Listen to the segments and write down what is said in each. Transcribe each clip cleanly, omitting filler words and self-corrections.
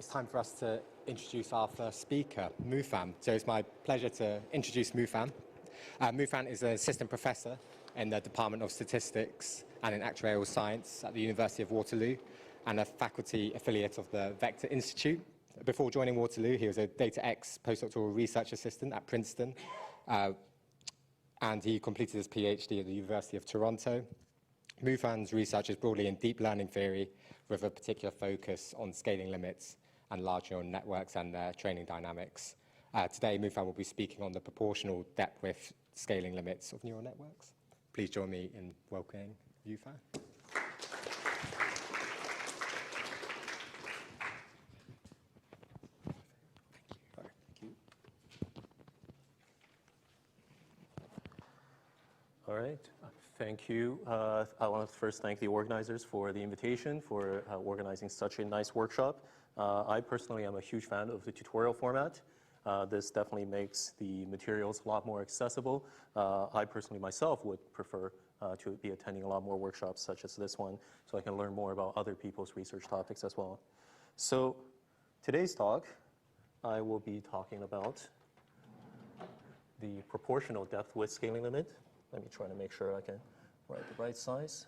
It's time for us to introduce our first speaker, Mufan. So it's my pleasure to introduce Mufan. Mufan is an assistant professor in the Department of Statistics and in Actuarial Science at the University of Waterloo and a faculty affiliate of the Vector Institute. Before joining Waterloo, he was a DataX postdoctoral research assistant at Princeton, and he completed his PhD at the University of Toronto. Mufan's research is broadly in deep learning theory with a particular focus on scaling limits and large neural networks and their training dynamics. Today, Mufan will be speaking on the proportional depth-width scaling limits of neural networks. Please join me in welcoming Mufan. All right, thank you. I want to first thank the organizers for the invitation, for organizing such a nice workshop. I personally am a huge fan of the tutorial format. This definitely makes the materials a lot more accessible. I personally myself would prefer to be attending a lot more workshops such as this one, so I can learn more about other people's research topics as well. So today's talk, I will be talking about the proportional depth-width scaling limit. Let me try to make sure I can write the right size.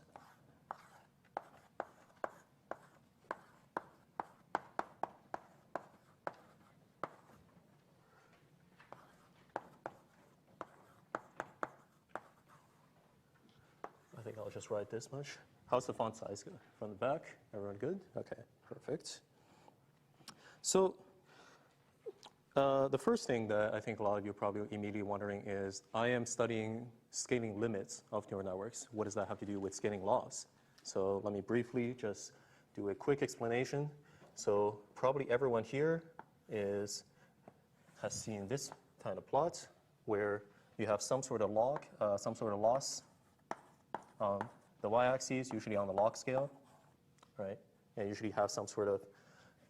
I think I'll just write this much. How's the font size from the back? Everyone good? Okay, perfect. So the first thing that I think a lot of you are probably immediately wondering is, I am studying scaling limits of neural networks. What does that have to do with scaling laws? So let me briefly just do a quick explanation. So probably everyone here has seen this kind of plot where you have some sort of log, some sort of loss on the y-axis, usually on the log scale, right? And usually have some sort of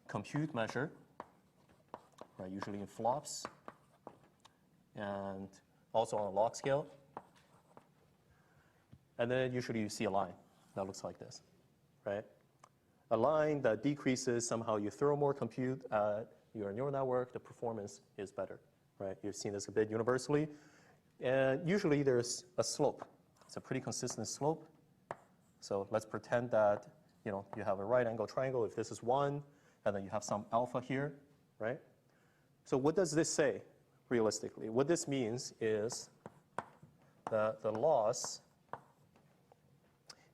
compute measure, right, usually in flops, and also on a log scale. And then usually you see a line that looks like this, right? A line that decreases, somehow you throw more compute at your neural network, the performance is better, right? You've seen this a bit universally. And usually there's a slope. It's a pretty consistent slope. So let's pretend that you have a right angle triangle. If this is 1, and then you have some alpha here, right? So what does this say, realistically? What this means is that the loss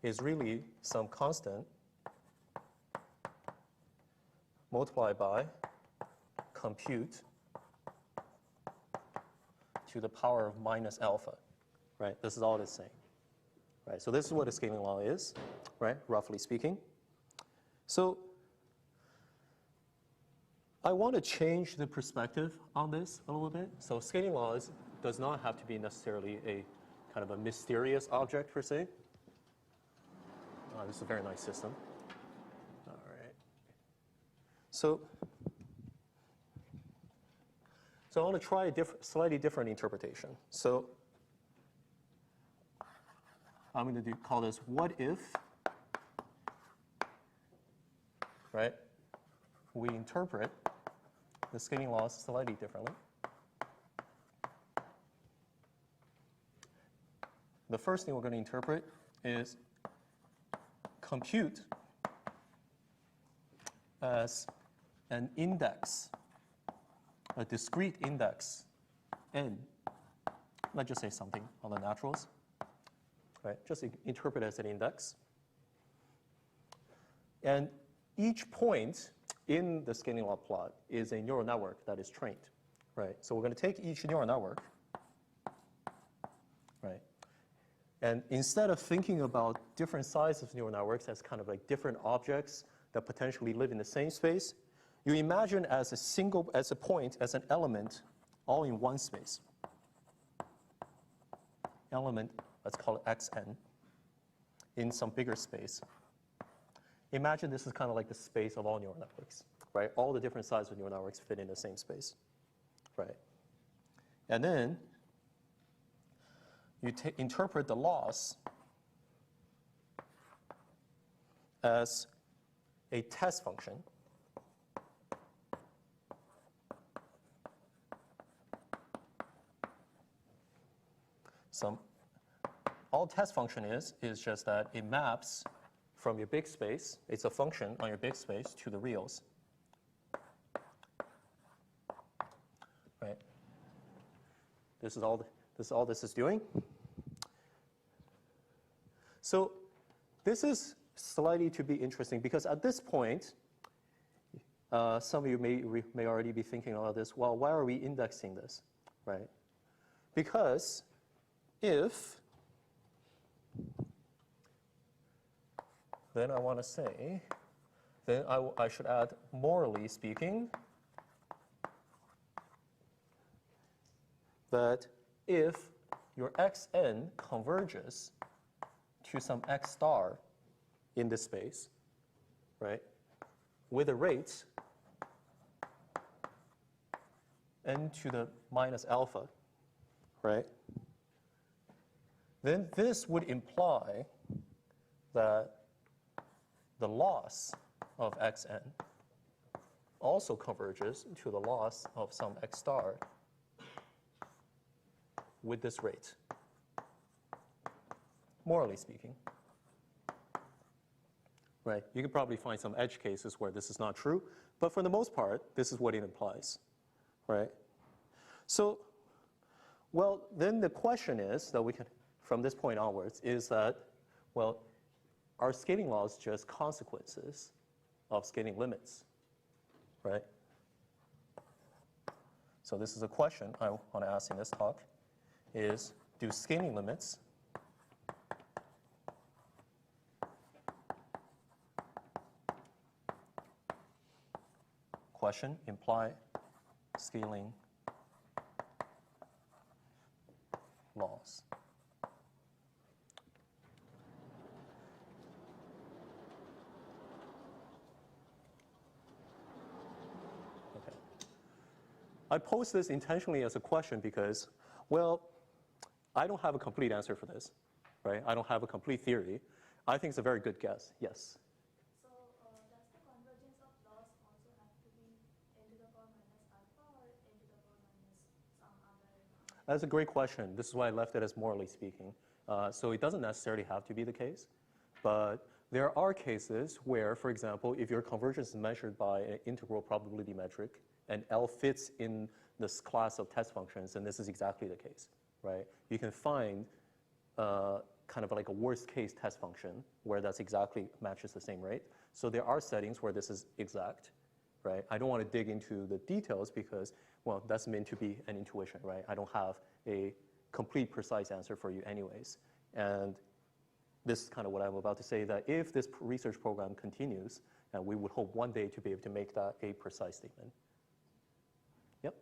is really some constant multiplied by compute to the power of minus alpha, right? This is all it's saying, right? So this is what a scaling law is, right, roughly speaking. So I want to change the perspective on this a little bit. So scaling laws does not have to be necessarily a kind of a mysterious object per se. This is a very nice system. All right. So I want to try a slightly different interpretation. So I'm going to call this what if, right? We interpret the scaling laws slightly differently. The first thing we're going to interpret is compute as an index, a discrete index, n. Let's just say something on the naturals, right? Just interpret as an index. And each point in the scaling law plot is a neural network that is trained, right? So we're going to take each neural network, right? And instead of thinking about different sizes of neural networks as kind of like different objects that potentially live in the same space, you imagine as a point, as an element, all in one space. Element, let's call it xn, in some bigger space. Imagine this is kind of like the space of all neural networks, right? All the different sizes of neural networks fit in the same space, right? And then you interpret the loss as a test function all test function is just that it maps from your big space, it's a function on your big space to the reals. Right? This is all this is doing. So this is slightly to be interesting because at this point, some of you may already be thinking about this. Well, why are we indexing this, right? Because if then I want to say, then I should add, morally speaking, that if your xn converges to some x star in this space, right, with a rate n to the minus alpha, right, then this would imply that the loss of xn also converges to the loss of some x star with this rate, morally speaking. Right? You could probably find some edge cases where this is not true, but for the most part, this is what it implies. Right? So, well, then the question is that we can, from this point onwards, is that, well, are scaling laws just consequences of scaling limits? Right? So this is a question I want to ask in this talk, is do scaling limits question imply scaling laws? Okay. I pose this intentionally as a question because, well, I don't have a complete answer for this, right? I don't have a complete theory. I think it's a very good guess. Yes? So does the convergence of laws also have to be n to the power minus alpha or n to the power minus some other? That's a great question. This is why I left it as morally speaking. So it doesn't necessarily have to be the case. But there are cases where, for example, if your convergence is measured by an integral probability metric and L fits in this class of test functions, and this is exactly the case, right? You can find kind of like a worst case test function where that's exactly matches the same rate. So there are settings where this is exact, right? I don't want to dig into the details because, well, that's meant to be an intuition, right? I don't have a complete precise answer for you anyways. And this is kind of what I'm about to say, that if this research program continues, and we would hope one day to be able to make that a precise statement. Yep?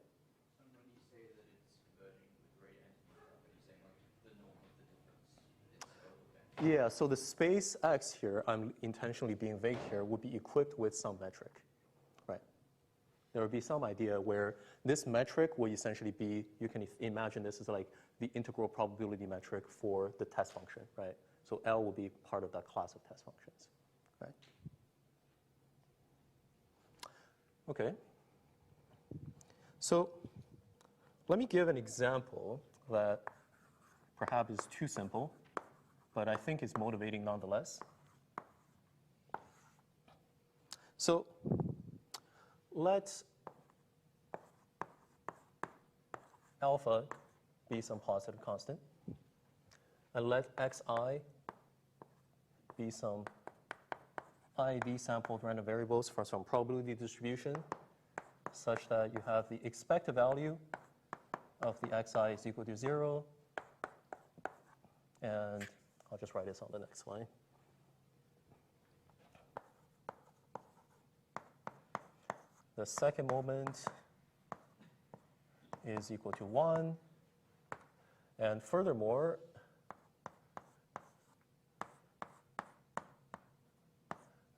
And when you say that it's converging with great entity, are you saying like the norm of the difference instead of Yeah, so the space X here, I'm intentionally being vague here, would be equipped with some metric, right? There would be some idea where this metric will essentially be, you can imagine this as like the integral probability metric for the test function, right? So L will be part of that class of test functions, right? Okay. So let me give an example that perhaps is too simple, but I think is motivating nonetheless. So let alpha be some positive constant, and let xi be some IV sampled random variables for some probability distribution such that you have the expected value of the xi is equal to 0. And I'll just write this on the next line. The second moment is equal to 1. And furthermore,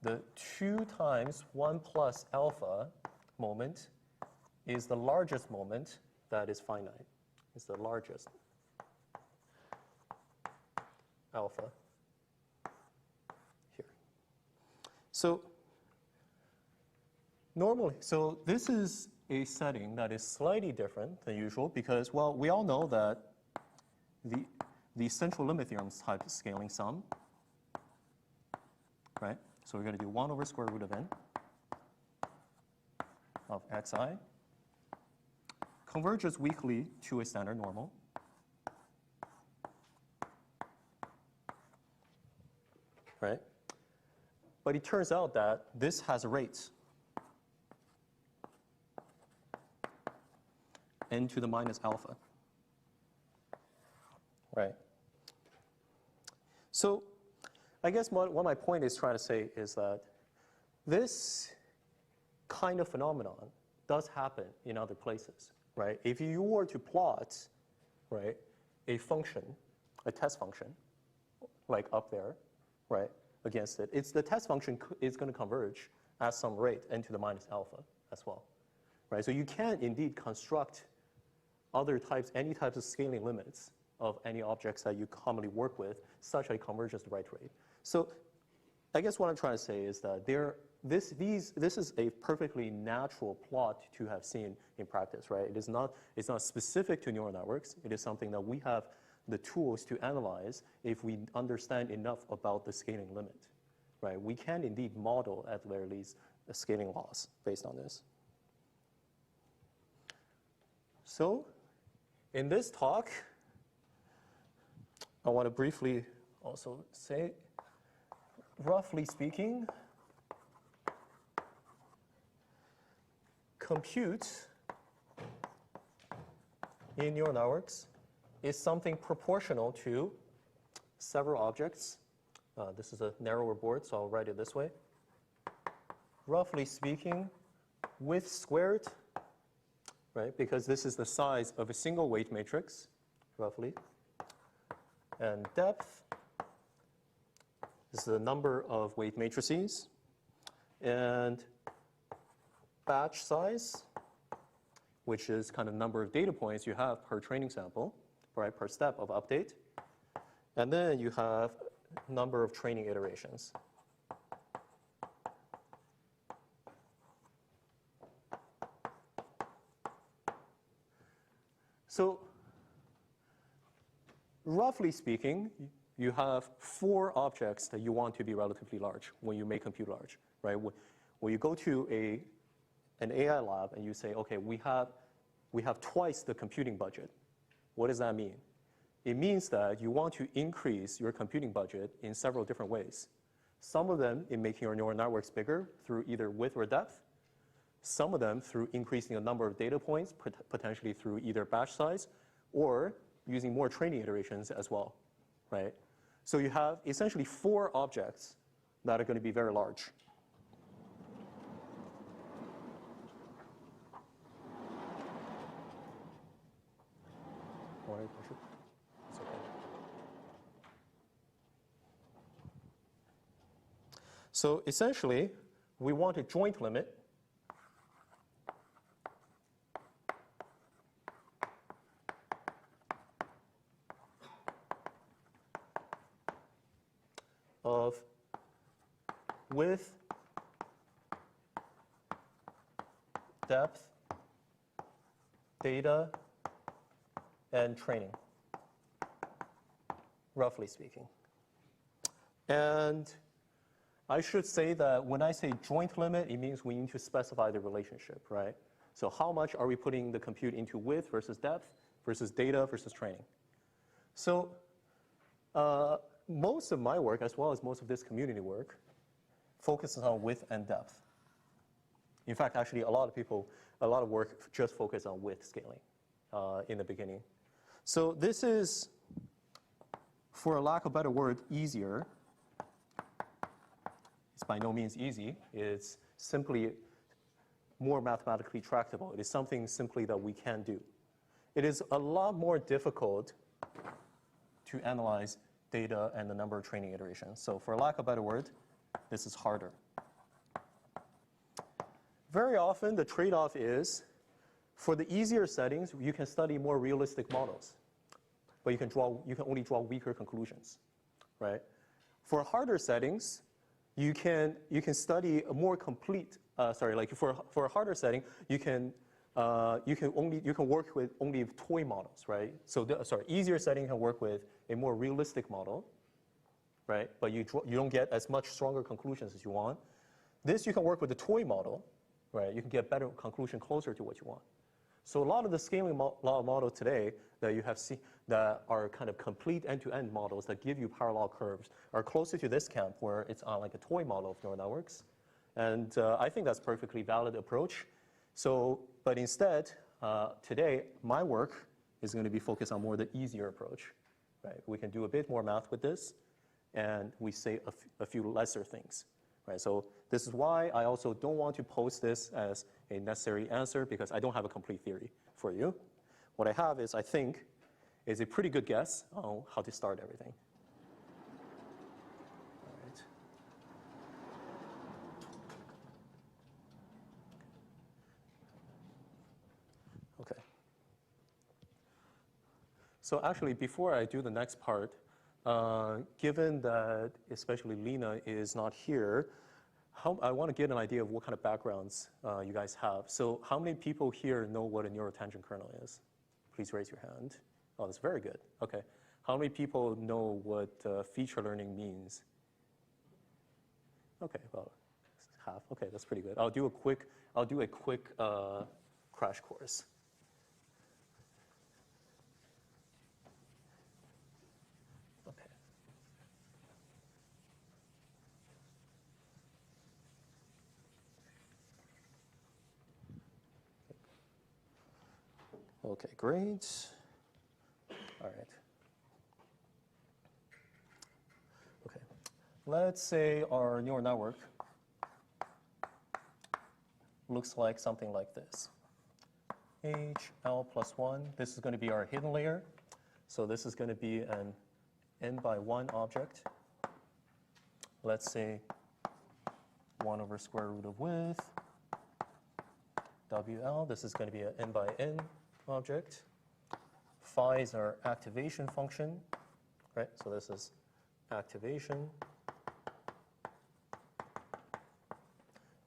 the 2 times 1 plus alpha moment is the largest moment that is finite. It's the largest alpha here. So normally, so this is a setting that is slightly different than usual because, well, we all know that the central limit theorem's type scaling sum, right? So we're going to do 1 over square root of n of xi converges weakly to a standard normal. Right? But it turns out that this has a rate n to the minus alpha. Right? So I guess what my point is trying to say is that this kind of phenomenon does happen in other places, right? If you were to plot, right, a function, a test function, like up there, right, against it, the test function is going to converge at some rate n to the minus alpha as well, right? So you can indeed construct other types, any types of scaling limits of any objects that you commonly work with, such that it converges the right rate. So I guess what I'm trying to say is that this is a perfectly natural plot to have seen in practice, right? It's not specific to neural networks. It is something that we have the tools to analyze if we understand enough about the scaling limit, right? We can indeed model, at the very least, the scaling laws based on this. So in this talk, I want to briefly also say, roughly speaking, compute in neural networks is something proportional to several objects. This is a narrower board, so I'll write it this way. Roughly speaking, width squared, right, because this is the size of a single weight matrix, roughly, and depth, this is the number of weight matrices, and batch size, which is kind of number of data points you have per training sample, right, per step of update. And then you have number of training iterations. So roughly speaking, you have 4 objects that you want to be relatively large when you make compute large, right? When you go to an AI lab and you say, okay, we have twice the computing budget. What does that mean? It means that you want to increase your computing budget in several different ways. Some of them in making your neural networks bigger through either width or depth. Some of them through increasing the number of data points, potentially through either batch size, or using more training iterations as well, right? So you have essentially 4 objects that are going to be very large. So essentially, we want a joint limit of width, depth, data, and training, roughly speaking. And I should say that when I say joint limit, it means we need to specify the relationship, right? So how much are we putting the compute into width versus depth versus data versus training? So most of my work, as well as most of this community work, focuses on width and depth. In fact, actually, a lot of work just focus on width scaling in the beginning. So this is, for a lack of a better word, easier. It's by no means easy. It's simply more mathematically tractable. It is something simply that we can do. It is a lot more difficult to analyze data and the number of training iterations. So for lack of a better word, this is harder. Very often, the trade-off is, for the easier settings, you can study more realistic models, but you can only draw weaker conclusions, right? For harder settings, you can study a more complete, for a harder setting, you can you can work with only toy models, right? So easier setting can work with a more realistic model, right? But you don't get as much stronger conclusions as you want. This you can work with the toy model, right? You can get better conclusion closer to what you want. So a lot of the scaling models today that you have seen that are kind of complete end-to-end models that give you parallel curves are closer to this camp where it's on like a toy model of neural networks. And I think that's a perfectly valid approach. So, but instead, today, my work is going to be focused on more the easier approach, right? We can do a bit more math with this, and we say a few lesser things, right? So this is why I also don't want to pose this as a necessary answer, because I don't have a complete theory for you. What I have is, I think, is a pretty good guess on how to start everything. All right. Okay. So actually, before I do the next part, given that especially Lena is not here, I want to get an idea of what kind of backgrounds you guys have. So how many people here know what a neurotangent kernel is? Please raise your hand. Oh, that's very good. Okay. How many people know what feature learning means? Okay, well, half. Okay, that's pretty good. I'll do a quick crash course. Okay. Okay, great. All right. Okay. Let's say our neural network looks like something like this. HL plus 1. This is going to be our hidden layer. So this is going to be an n by 1 object. Let's say 1 over square root of width. WL. This is going to be an n by n object. Phi is our activation function, right? So this is activation.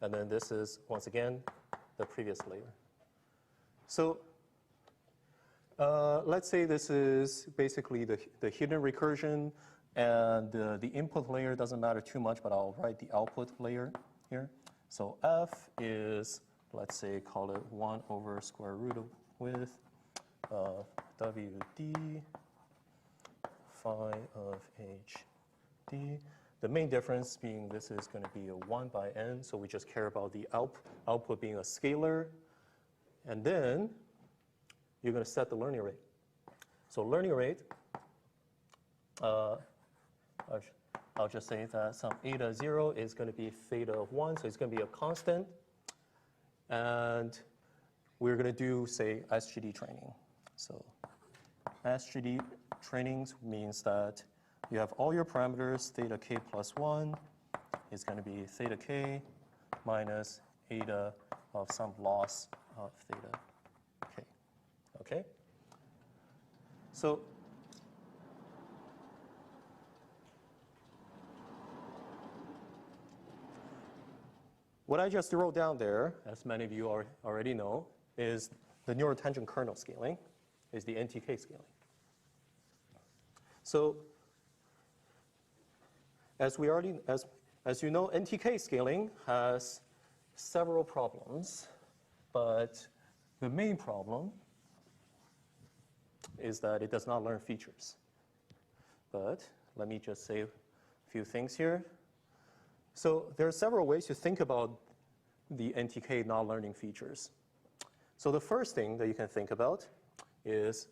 And then this is, once again, the previous layer. So let's say this is basically the hidden recursion, and the input layer doesn't matter too much, but I'll write the output layer here. So F is, let's say, call it 1 over square root of width of WD phi of HD. The main difference being this is going to be a 1 by n, so we just care about the output being a scalar. And then you're going to set the learning rate. So learning rate, I'll just say that some eta 0 is going to be theta of 1, so it's going to be a constant. And we're going to do, say, SGD training. So SGD trainings means that you have all your parameters, theta k plus 1 is going to be theta k minus eta of some loss of theta k. Okay? So what I just wrote down there, as many of you already know, is the neurotangent kernel scaling, is the NTK scaling. So as you know, NTK scaling has several problems, but the main problem is that it does not learn features. But let me just say a few things here. So there are several ways to think about the NTK not learning features. So the first thing that you can think about is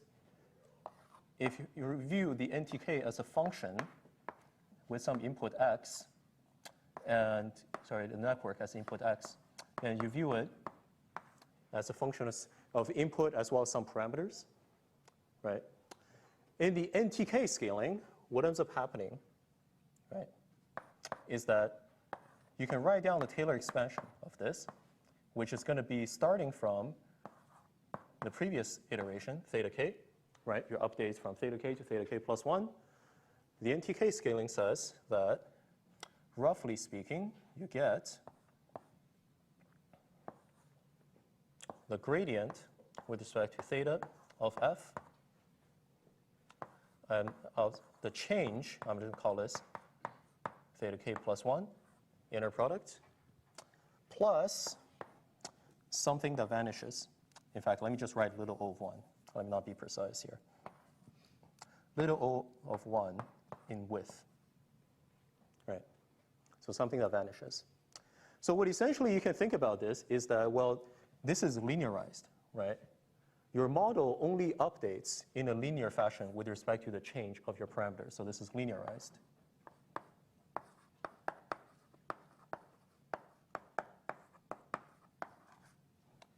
if you view the NTK as a function with some input x, and the network as input x, and you view it as a function of input as well as some parameters, right? In the NTK scaling, what ends up happening, right, is that you can write down the Taylor expansion of this, which is going to be starting from the previous iteration, theta k, right? Your updates from theta k to theta k plus 1. The NTK scaling says that, roughly speaking, you get the gradient with respect to theta of f, and of the change, I'm going to call this theta k plus 1, inner product, plus something that vanishes. In fact, let me just write little o of 1. Let me not be precise here. Little o of 1 in width, right? So something that vanishes. So what essentially you can think about this is that, well, this is linearized, right? Your model only updates in a linear fashion with respect to the change of your parameters. So this is linearized.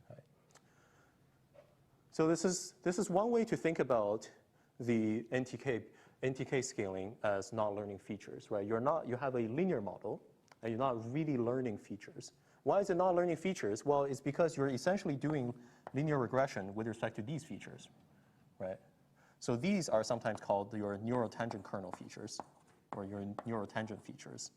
Right. So this is one way to think about the NTK scaling as not learning features, right? You have a linear model, and you're not really learning features. Why is it not learning features? Well, it's because you're essentially doing linear regression with respect to these features, right? So these are sometimes called your neurotangent kernel features, or your neurotangent features.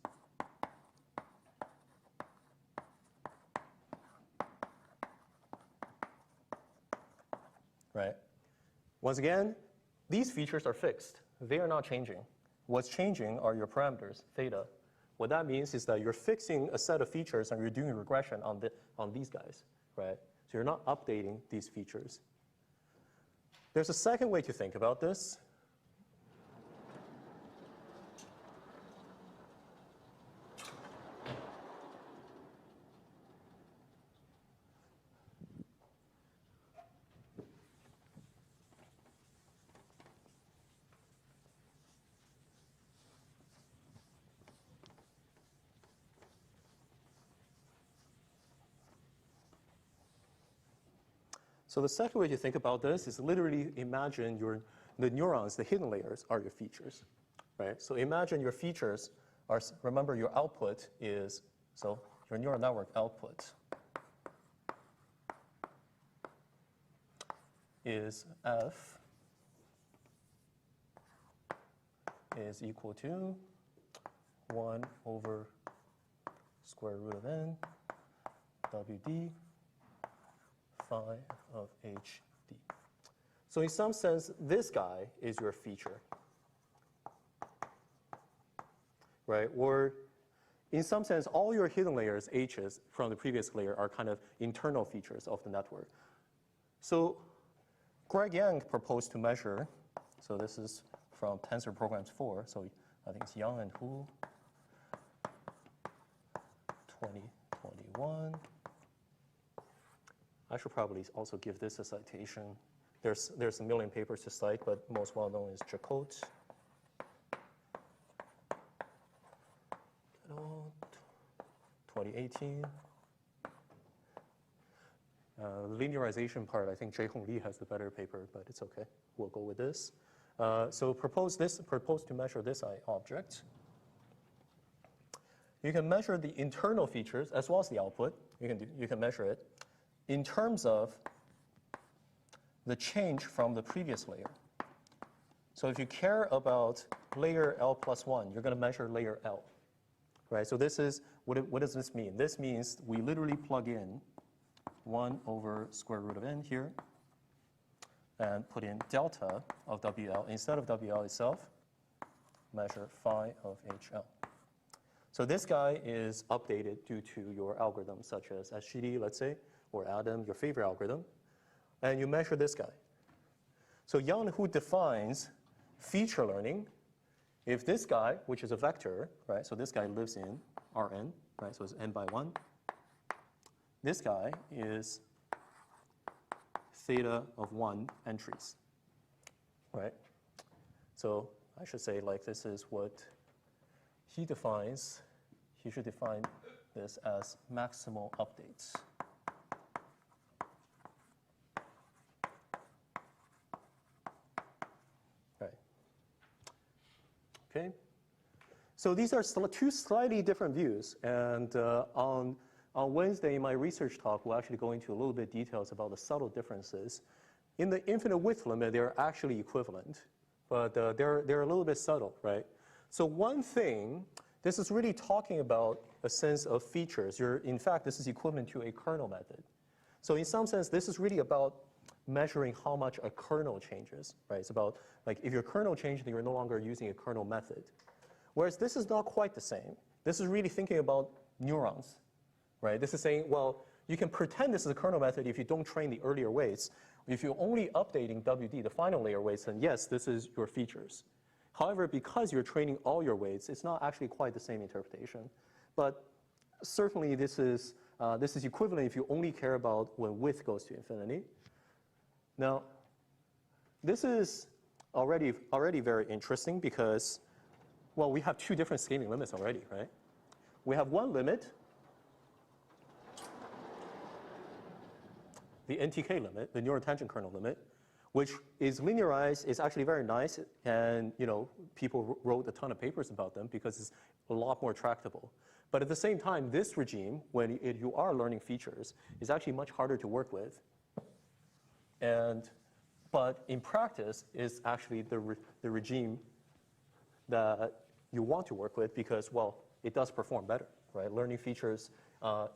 Right? Once again, these features are fixed. They are not changing. What's changing are your parameters, theta. What that means is that you're fixing a set of features and you're doing regression on these guys, right? So you're not updating these features. There's a second way to think about this. So the second way to think about this is literally imagine the neurons, the hidden layers, are your features, right? So imagine your features are, remember your output is, so your neural network output is f is equal to 1 over square root of n wd phi of hd. So in some sense, this guy is your feature, right? Or in some sense, all your hidden layers, h's, from the previous layer are kind of internal features of the network. So Greg Yang proposed to measure, so this is from Tensor Programs 4, so I think it's Yang and Hu, 2021. I should probably also give this a citation. There's a million papers to cite, but most well known is Jacote. 2018. Linearization part, I think Jae-Hong Lee has the better paper, but it's okay. We'll go with this. So propose to measure this object. You can measure the internal features as well as the output. You can measure it in terms of the change from the previous layer. So if you care about layer L plus 1, you're going to measure layer L, right? So this is, what does this mean? This means we literally plug in 1 over square root of n here and put in delta of WL. Instead of WL itself, measure phi of HL. So this guy is updated due to your algorithms such as SGD, let's say, or Adam, your favorite algorithm, and you measure this guy. So Yang Hu defines feature learning if this guy, which is a vector, right? So this guy lives in Rn, right? So it's n by 1. This guy is theta of 1 entries, right? So I should say, like, this is what he defines. He should define this as maximal updates. Right. Okay. So these are two slightly different views, and on Wednesday in my research talk, we'll actually go into a little bit details about the subtle differences. In the infinite width limit, they're actually equivalent, but they're a little bit subtle, right? So one thing, this is really talking about a sense of features. In fact, this is equivalent to a kernel method. So in some sense, this is really about measuring how much a kernel changes, right? It's about, like, if your kernel changes, then you're no longer using a kernel method. Whereas this is not quite the same. This is really thinking about neurons, right? This is saying, well, you can pretend this is a kernel method if you don't train the earlier weights. If you're only updating WD, the final layer weights, then yes, this is your features. However, because you're training all your weights, it's not actually quite the same interpretation. But certainly this is equivalent if you only care about when width goes to infinity. Now, this is already very interesting because, well, we have two different scaling limits already, right? We have one limit, the NTK limit, the neural tangent kernel limit, which is linearized, is actually very nice, and people wrote a ton of papers about them because it's a lot more tractable. But at the same time, this regime, when you are learning features, is actually much harder to work with. But in practice, is actually the regime that you want to work with because, well, it does perform better, right? Learning features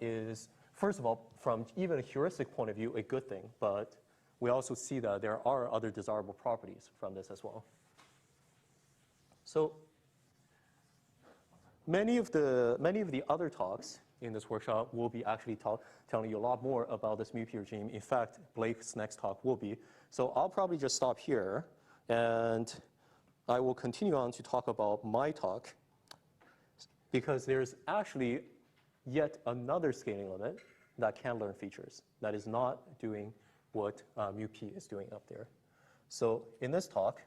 is, first of all, from even a heuristic point of view, a good thing, but we also see that there are other desirable properties from this as well. So many of the other talks in this workshop will be actually telling you a lot more about this MUP regime. In fact, Blake's next talk will be. So I'll probably just stop here, and I will continue on to talk about my talk, because there's actually yet another scaling limit that can learn features that is not doing what MUP is doing up there. So in this talk,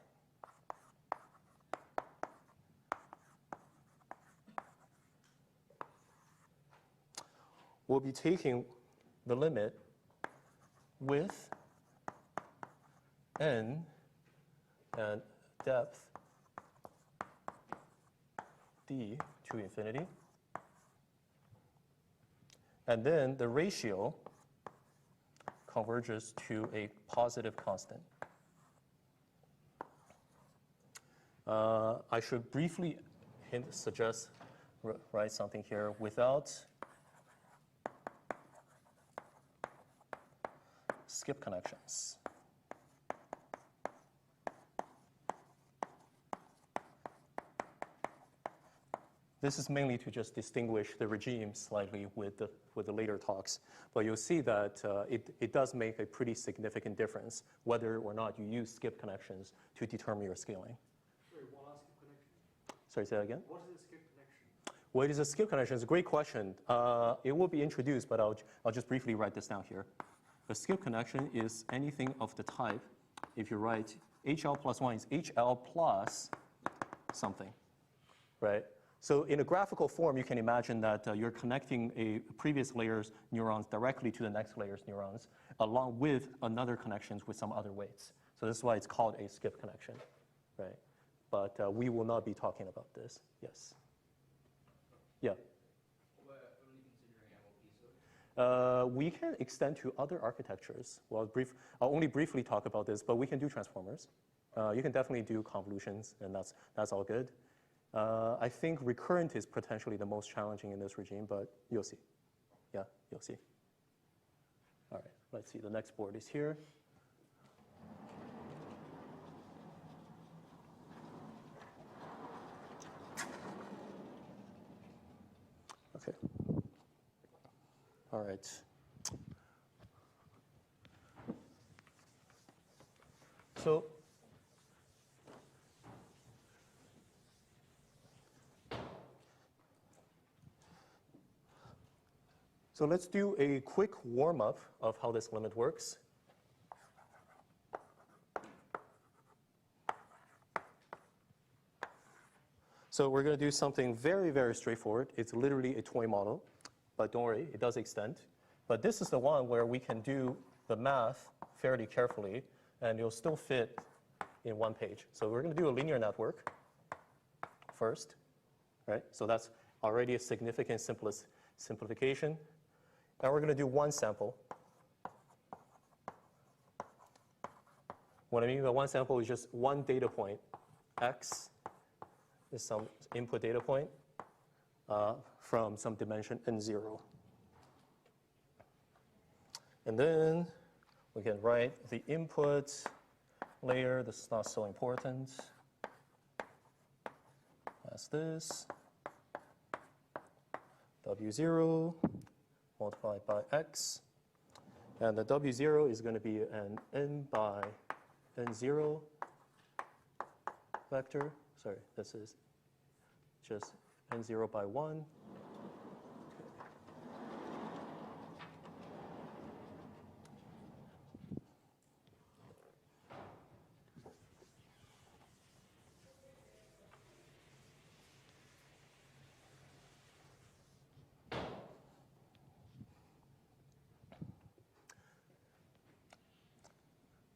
we'll be taking the limit width n and depth d to infinity, and then the ratio converges to a positive constant. I should briefly suggest write something here without skip connections. This is mainly to just distinguish the regime slightly with the later talks. But you'll see that it does make a pretty significant difference whether or not you use skip connections to determine your scaling. Sorry, one last skip connection. Sorry, say that again? What is a skip connection? What is a skip connection? It's a great question. It will be introduced, but I'll just briefly write this down here. A skip connection is anything of the type, if you write HL plus 1 is HL plus something, right? So in a graphical form, you can imagine that you're connecting a previous layer's neurons directly to the next layer's neurons, along with another connections with some other weights. So this is why it's called a skip connection, right? But we will not be talking about this. Yes. Yeah. We're only considering MLP, so. We can extend to other architectures. Well, I'll only briefly talk about this, but we can do transformers. You can definitely do convolutions, and that's all good. I think recurrent is potentially the most challenging in this regime, but you'll see. Yeah, you'll see. All right, let's see. The next board is here. Okay. All right. So let's do a quick warm-up of how this limit works. So we're going to do something very, very straightforward. It's literally a toy model, but don't worry, it does extend. But this is the one where we can do the math fairly carefully, and it'll still fit in one page. So we're going to do a linear network first, right? So that's already a significant simplification. Now we're going to do one sample. What I mean by one sample is just one data point. X is some input data point from some dimension n0. And then we can write the input layer. This is not so important. As this. W0 multiplied by x. And the W0 is going to be an n by n0 vector. Sorry, this is just n0 by 1.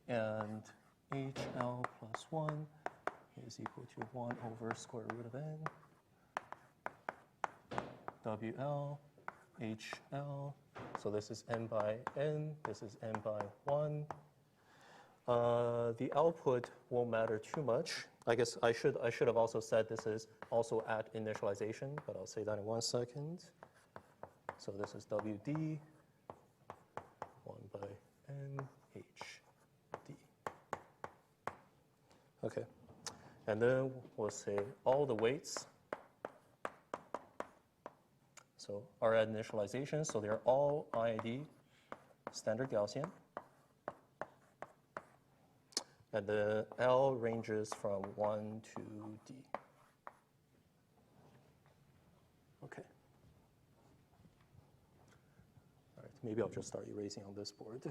And HL plus 1 is equal to 1 over square root of n. WL, HL, so this is n by n, this is n by 1. The output won't matter too much. I guess I should have also said this is also at initialization, but I'll say that in 1 second. So this is WD, 1 by n, H. Okay, and then we'll say all the weights. So are at initialization, so they're all IID standard Gaussian. And the L ranges from 1 to D. Okay. All right, maybe I'll just start erasing on this board.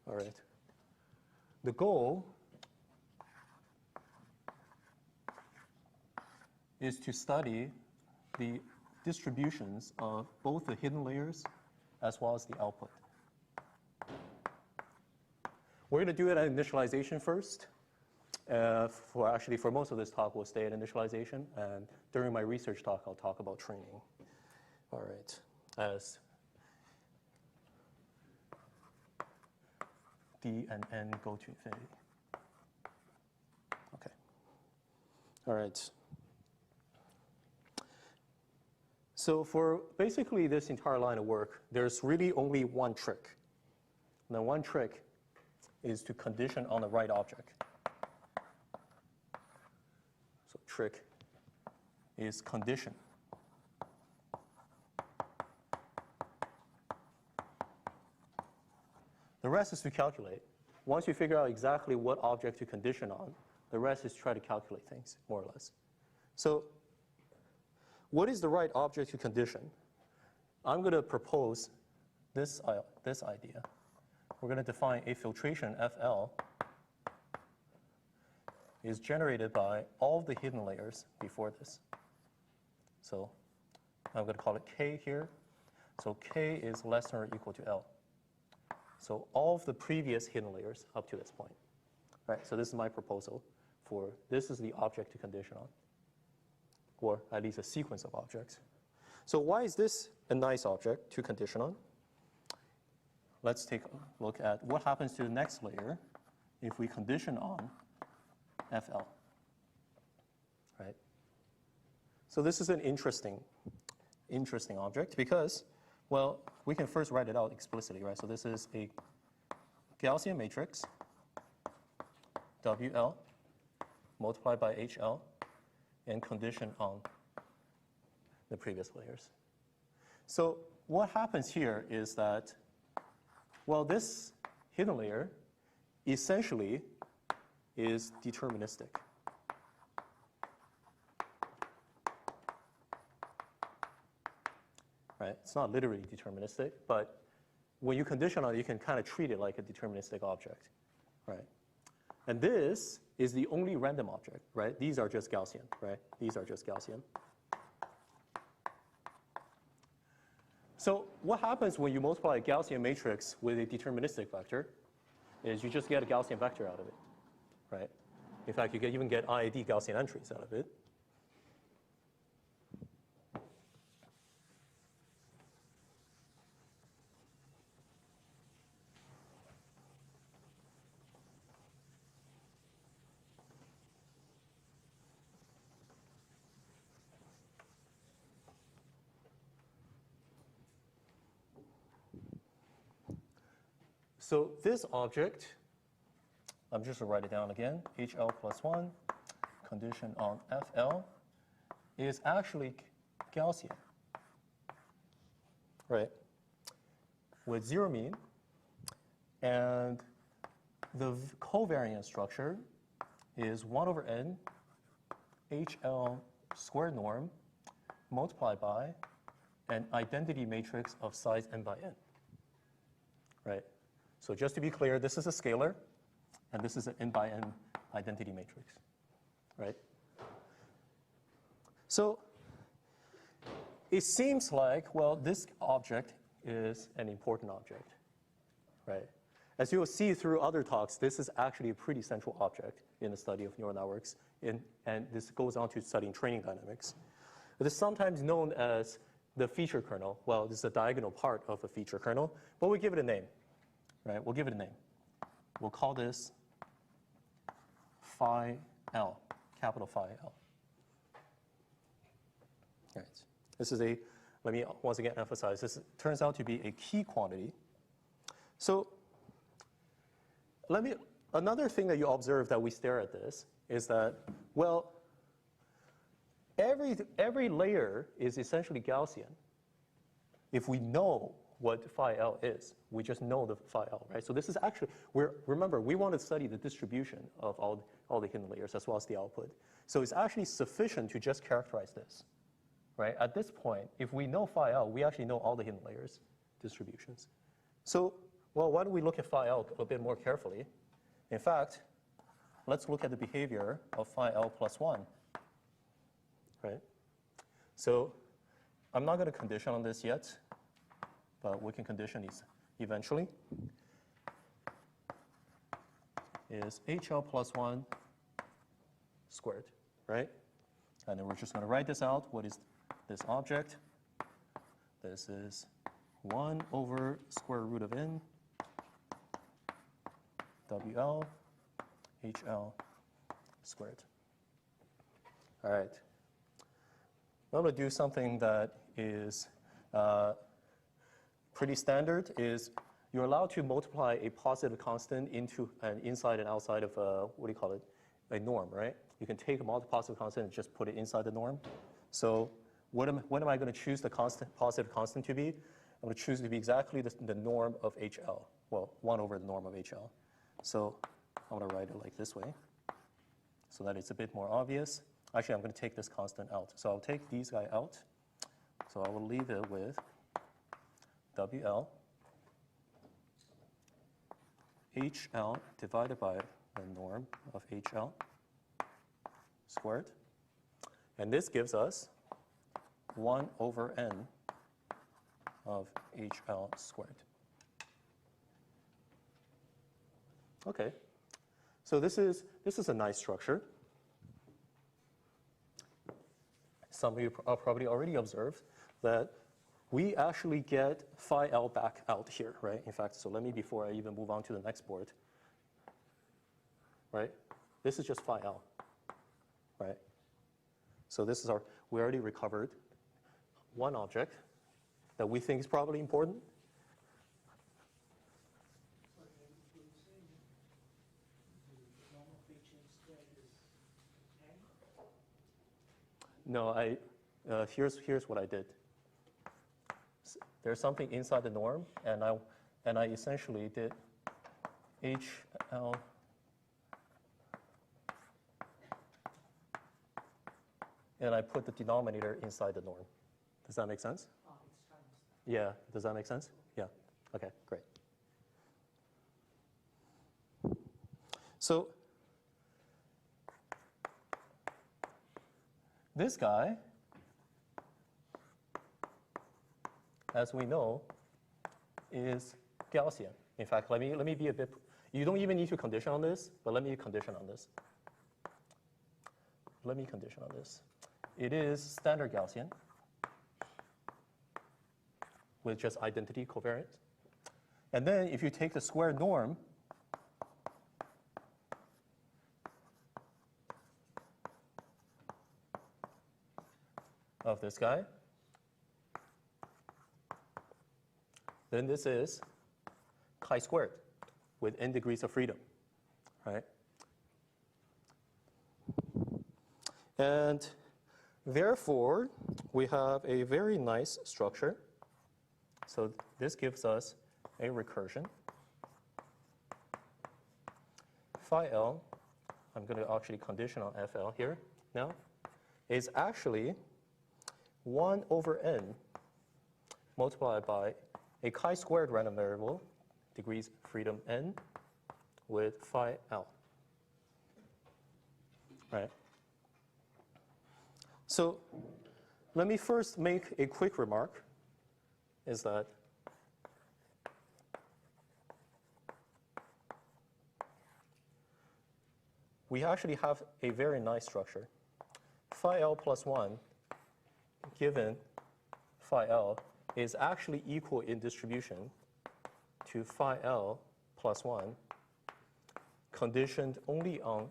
All right. The goal is to study the distributions of both the hidden layers as well as the output. We're going to do it at initialization first. For most of this talk, we'll stay at initialization. And during my research talk, I'll talk about training. All right. As D and N go to infinity. Okay. All right. So for basically this entire line of work, there's really only one trick. And the one trick is to condition on the right object. So trick is condition. The rest is to calculate. Once you figure out exactly what object to condition on, the rest is try to calculate things, more or less. So what is the right object to condition? I'm going to propose this idea. We're going to define a filtration FL is generated by all the hidden layers before this. So I'm going to call it K here. So K is less than or equal to L. So all of the previous hidden layers up to this point. Right, so this is my proposal for this is the object to condition on, or at least a sequence of objects. So why is this a nice object to condition on? Let's take a look at what happens to the next layer if we condition on FL. Right? So this is an interesting object because, well, we can first write it out explicitly, right? So this is a Gaussian matrix, WL, multiplied by HL, and condition on the previous layers. So what happens here is that, well, this hidden layer essentially is deterministic. Right? It's not literally deterministic, but when you condition on it, you can kind of treat it like a deterministic object, right? And this is the only random object, right? These are just Gaussian, right? These are just Gaussian. So what happens when you multiply a Gaussian matrix with a deterministic vector is you just get a Gaussian vector out of it, right? In fact, you can even get IID Gaussian entries out of it. So this object, I'm just going to write it down again, HL plus 1, condition on FL, is actually Gaussian, right, with zero mean. And the covariance structure is 1 over n HL squared norm multiplied by an identity matrix of size n by n, right? So just to be clear, this is a scalar, and this is an n by n identity matrix, right? So it seems like, well, this object is an important object, right? As you will see through other talks, this is actually a pretty central object in the study of neural networks, and this goes on to studying training dynamics. It is sometimes known as the feature kernel. Well, this is a diagonal part of a feature kernel, but we give it a name. Right, we'll give it a name. We'll call this phi L, capital phi L. All right. This is a, let me once again emphasize, this turns out to be a key quantity. So another thing that you observe that we stare at this is that, well, every layer is essentially Gaussian if we know what phi L is. We just know the phi L, right? So this is actually, remember, we want to study the distribution of all the hidden layers as well as the output. So it's actually sufficient to just characterize this, right? At this point, if we know phi L, we actually know all the hidden layers distributions. So, well, why don't we look at phi L a bit more carefully? In fact, let's look at the behavior of phi L plus 1, right? So I'm not going to condition on this yet, but we can condition these eventually, is HL plus 1 squared, right? And then we're just going to write this out. What is this object? This is 1 over square root of n WL HL squared. All right. I'm going to do something that is pretty standard. Is you're allowed to multiply a positive constant into an inside and outside of what do you call it? A norm, right? You can take a positive constant and just put it inside the norm. So what am I going to choose the positive constant to be? I'm going to choose it to be exactly the norm of HL. Well, 1 over the norm of HL. So I'm going to write it like this way so that it's a bit more obvious. Actually, I'm going to take this constant out. So I'll take these guys out. So I will leave it with WL HL divided by the norm of HL squared. And this gives us 1 over n of HL squared. Okay, so this is a nice structure. Some of you probably already observed that we actually get phi L back out here, right? In fact, so let me, before I even move on to the next board, right? This is just phi L, right? So this is we already recovered one object that we think is probably important. No, here's what I did. There's something inside the norm, and I essentially did HL and I put the denominator inside the norm. Does that make sense? Yeah, does that make sense? Yeah, okay, great. So this guy, as we know, is Gaussian. In fact, let me be a bit You don't even need to condition on this, but let me condition on this. Let me condition on this. It is standard Gaussian with just identity covariance. And then if you take the square norm of this guy, then this is chi-squared with n degrees of freedom, right? And therefore, we have a very nice structure. So this gives us a recursion. Phi L, I'm going to actually condition on FL here now, is actually 1 over n multiplied by a chi-squared random variable, degrees freedom n, with phi L, right? So let me first make a quick remark, is that we actually have a very nice structure. Phi L plus 1 given phi L is actually equal in distribution to phi L plus 1 conditioned only on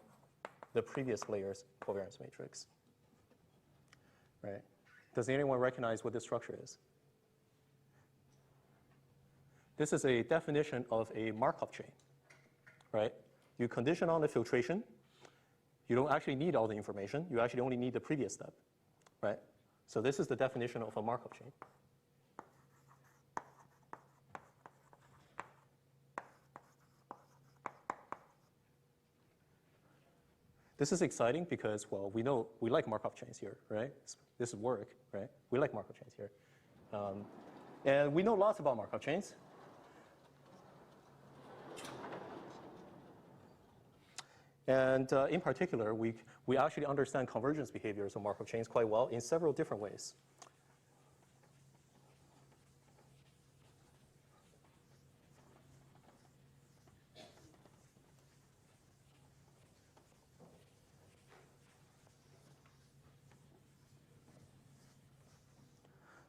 the previous layer's covariance matrix. Right? Does anyone recognize what this structure is? This is a definition of a Markov chain, right? You condition on the filtration. You don't actually need all the information. You actually only need the previous step, right? So this is the definition of a Markov chain. This is exciting because, well, we know we like Markov chains here, right? This is Warwick, right? We like Markov chains here. And we know lots about Markov chains. And in particular, we actually understand convergence behaviors of Markov chains quite well in several different ways.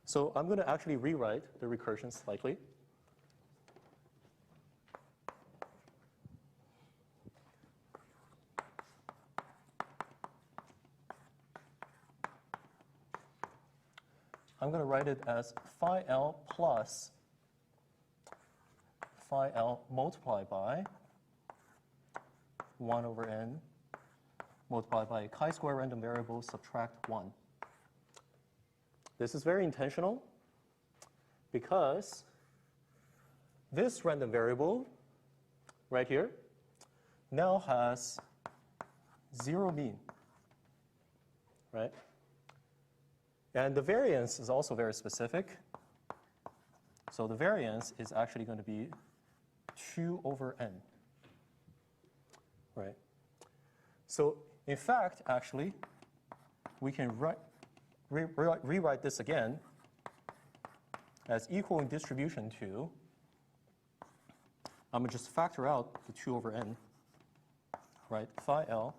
So I'm going to actually rewrite the recursion slightly. I'm going to write it as phi L plus phi L multiplied by 1 over n multiplied by chi-square random variable subtract 1. This is very intentional because this random variable right here now has 0 mean, right? And the variance is also very specific. So the variance is actually going to be 2 over n, right? So in fact, actually, we can rewrite this again as equal in distribution to, I'm going to just factor out the 2 over n, right? Phi L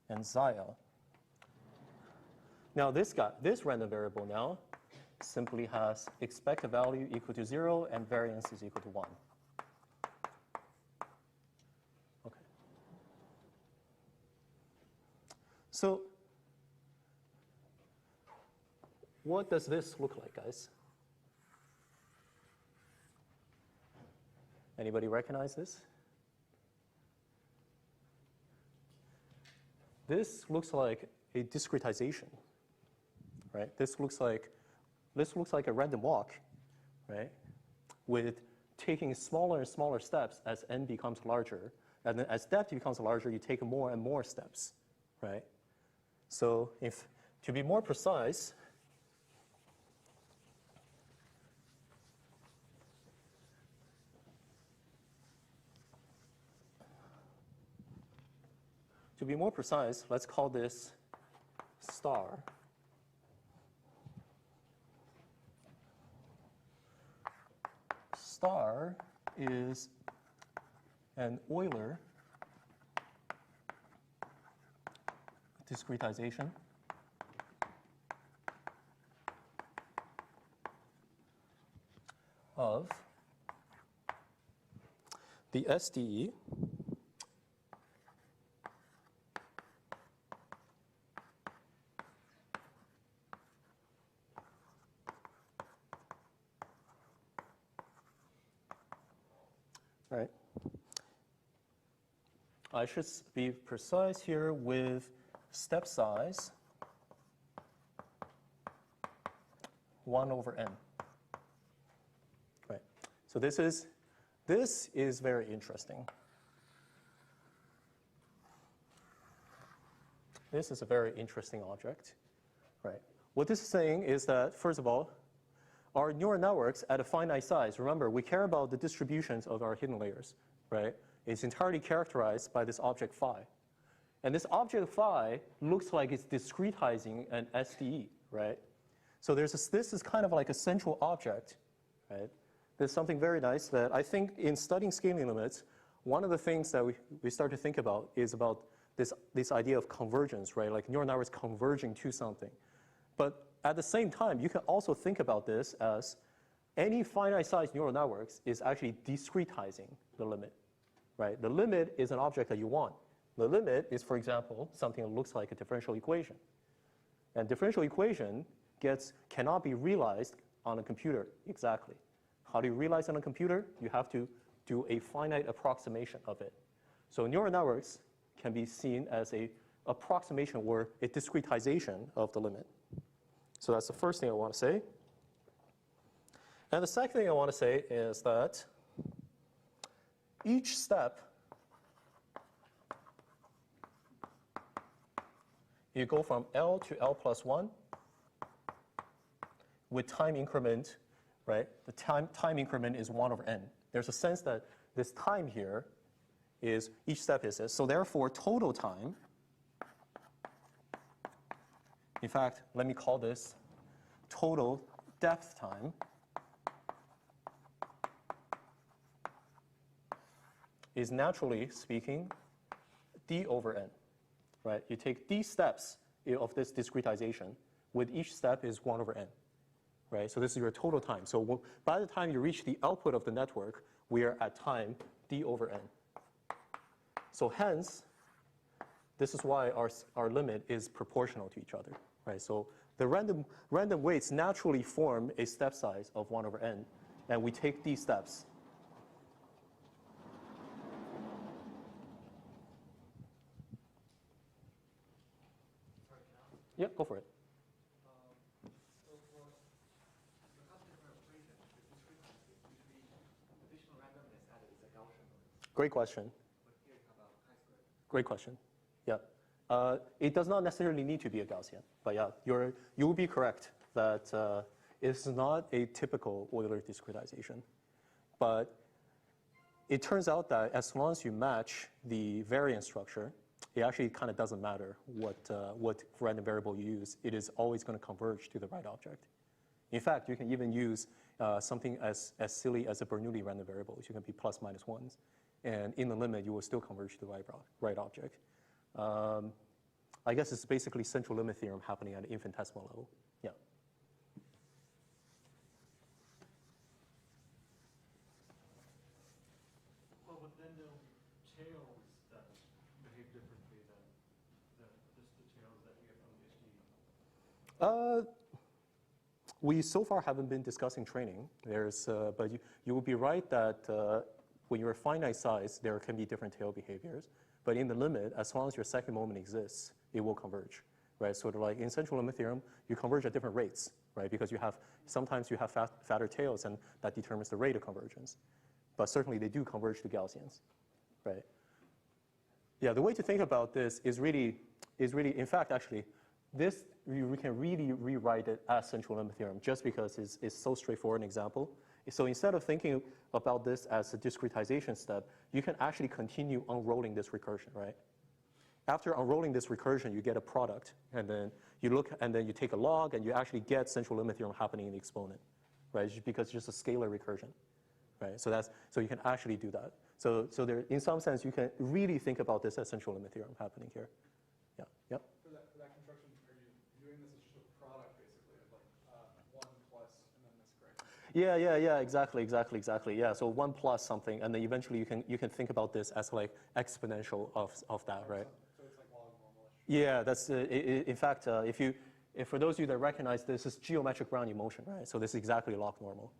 and xi L. Now this random variable now simply has expected value equal to 0 and variance is equal to 1. Okay. So what does this look like, guys? Anybody recognize this? This looks like a discretization, right? This looks like a random walk, right? With taking smaller and smaller steps as n becomes larger, and then as depth becomes larger, you take more and more steps, right? So to be more precise, let's call this star. Star is an Euler discretization of the SDE right. I should be precise here with step size 1 over n. Right. So this is very interesting. This is a very interesting object. Right. What this is saying is that, first of all, our neural networks at a finite size, remember, we care about the distributions of our hidden layers, right? It's entirely characterized by this object phi. And this object phi looks like it's discretizing an SDE, right? So this is kind of like a central object, right? There's something very nice that I think in studying scaling limits, one of the things that we start to think about is about this idea of convergence, right? Like neural networks converging to something. But at the same time, you can also think about this as any finite-sized neural networks is actually discretizing the limit, right? The limit is an object that you want. The limit is, for example, something that looks like a differential equation. And differential equation cannot be realized on a computer exactly. How do you realize on a computer? You have to do a finite approximation of it. So neural networks can be seen as an approximation or a discretization of the limit. So that's the first thing I want to say. And the second thing I want to say is that each step, you go from L to L plus 1 with time increment, right? The time increment is 1 over n. There's a sense that this time here is, each step is this. So therefore, total time, in fact, let me call this total depth time, is naturally speaking d over n, right? You take d steps of this discretization, with each step is 1 over n, right? So this is your total time. So by the time you reach the output of the network, we are at time d over n. So hence, this is why our limit is proportional to each other, right? So the random weights naturally form a step size of 1 over n, and we take these steps. Yeah, go for it. So for the classical equation, the discretizing usually additional randomness added is a Gaussian. Great question. But here you have a chi-square. Great question. Yeah. It does not necessarily need to be a Gaussian, but yeah, you will be correct that it's not a typical Euler discretization. But it turns out that as long as you match the variance structure, it actually kind of doesn't matter what random variable you use. It is always going to converge to the right object. In fact, you can even use something as silly as a Bernoulli random variable. You can be plus minus ones. And in the limit, you will still converge to the right object. I guess it's basically central limit theorem happening at an infinitesimal level. Yeah. Well, but then there will be tails that behave differently than just the tails that you get from the SDE. We so far haven't been discussing training. But you will be right that when you're a finite size, there can be different tail behaviors. But in the limit, as long as your second moment exists, it will converge, right? Sort of like in central limit theorem, you converge at different rates, right? Because sometimes you have fatter tails, and that determines the rate of convergence. But certainly they do converge to Gaussians, right? Yeah, the way to think about this is really, in fact, actually, this we can really rewrite it as central limit theorem just because it's so straightforward an example. So instead of thinking about this as a discretization step, you can actually continue unrolling this recursion, right? After unrolling this recursion, you get a product, and then you look, and then you take a log, and you actually get central limit theorem happening in the exponent, right? Because it's just a scalar recursion, right? So you can actually do that. So there, in some sense, you can really think about this as central limit theorem happening here. Yeah, yep. For that construction, are you viewing this as just a product, basically, of like 1 plus and then this gradient? Yeah, exactly. Yeah, so 1 plus something, and then eventually you can think about this as like exponential of that, right? So it's like log normalish. Yeah, that's in fact, if for those of you that recognize this is geometric Brownian motion, right? So this is exactly log normal,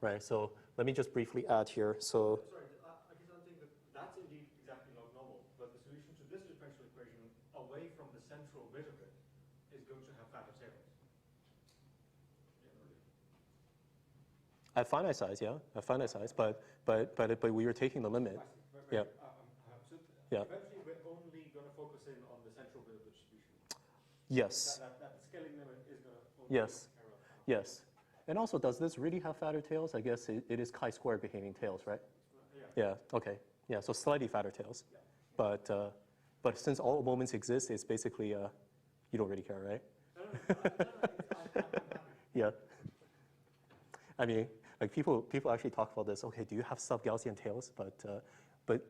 right? So let me just briefly add here. So Sorry, I guess I'm saying that that's indeed exactly log normal, but the solution to this differential equation away from the central bit of it is going to have fatter tails. at finite size, yeah, at finite size, but we are taking the limit. Yeah. So Yeah. eventually we're only going to focus in on the central bit of the distribution. Yes. That scaling limit is going to only Yes. take care of that. Yes. And also, does this really have fatter tails? I guess it is chi-square behaving tails, right? Yeah. Yeah. Okay. Yeah. So slightly fatter tails, but since all moments exist, it's basically you don't really care, right? I'm happy. Yeah. I mean, like people actually talk about this. Okay, do you have sub-Gaussian tails? But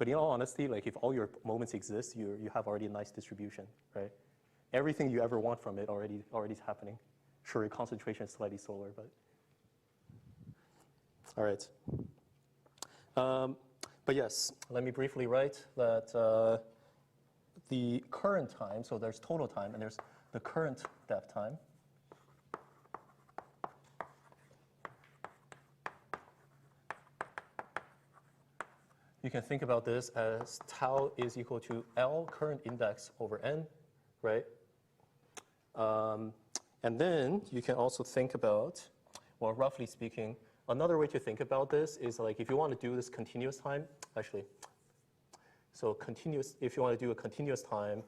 in all honesty, like if all your moments exist, you have already a nice distribution, right? Everything you ever want from it already is happening. Sure, your concentration is slightly slower, but all right. But yes, let me briefly write that the current time. So there's total time, and there's the current depth time. You can think about this as tau is equal to L current index over n, right? And then you can also think about, well, roughly speaking, another way to think about this is like if you want to do this continuous time, actually, so continuous, if you want to do a continuous time,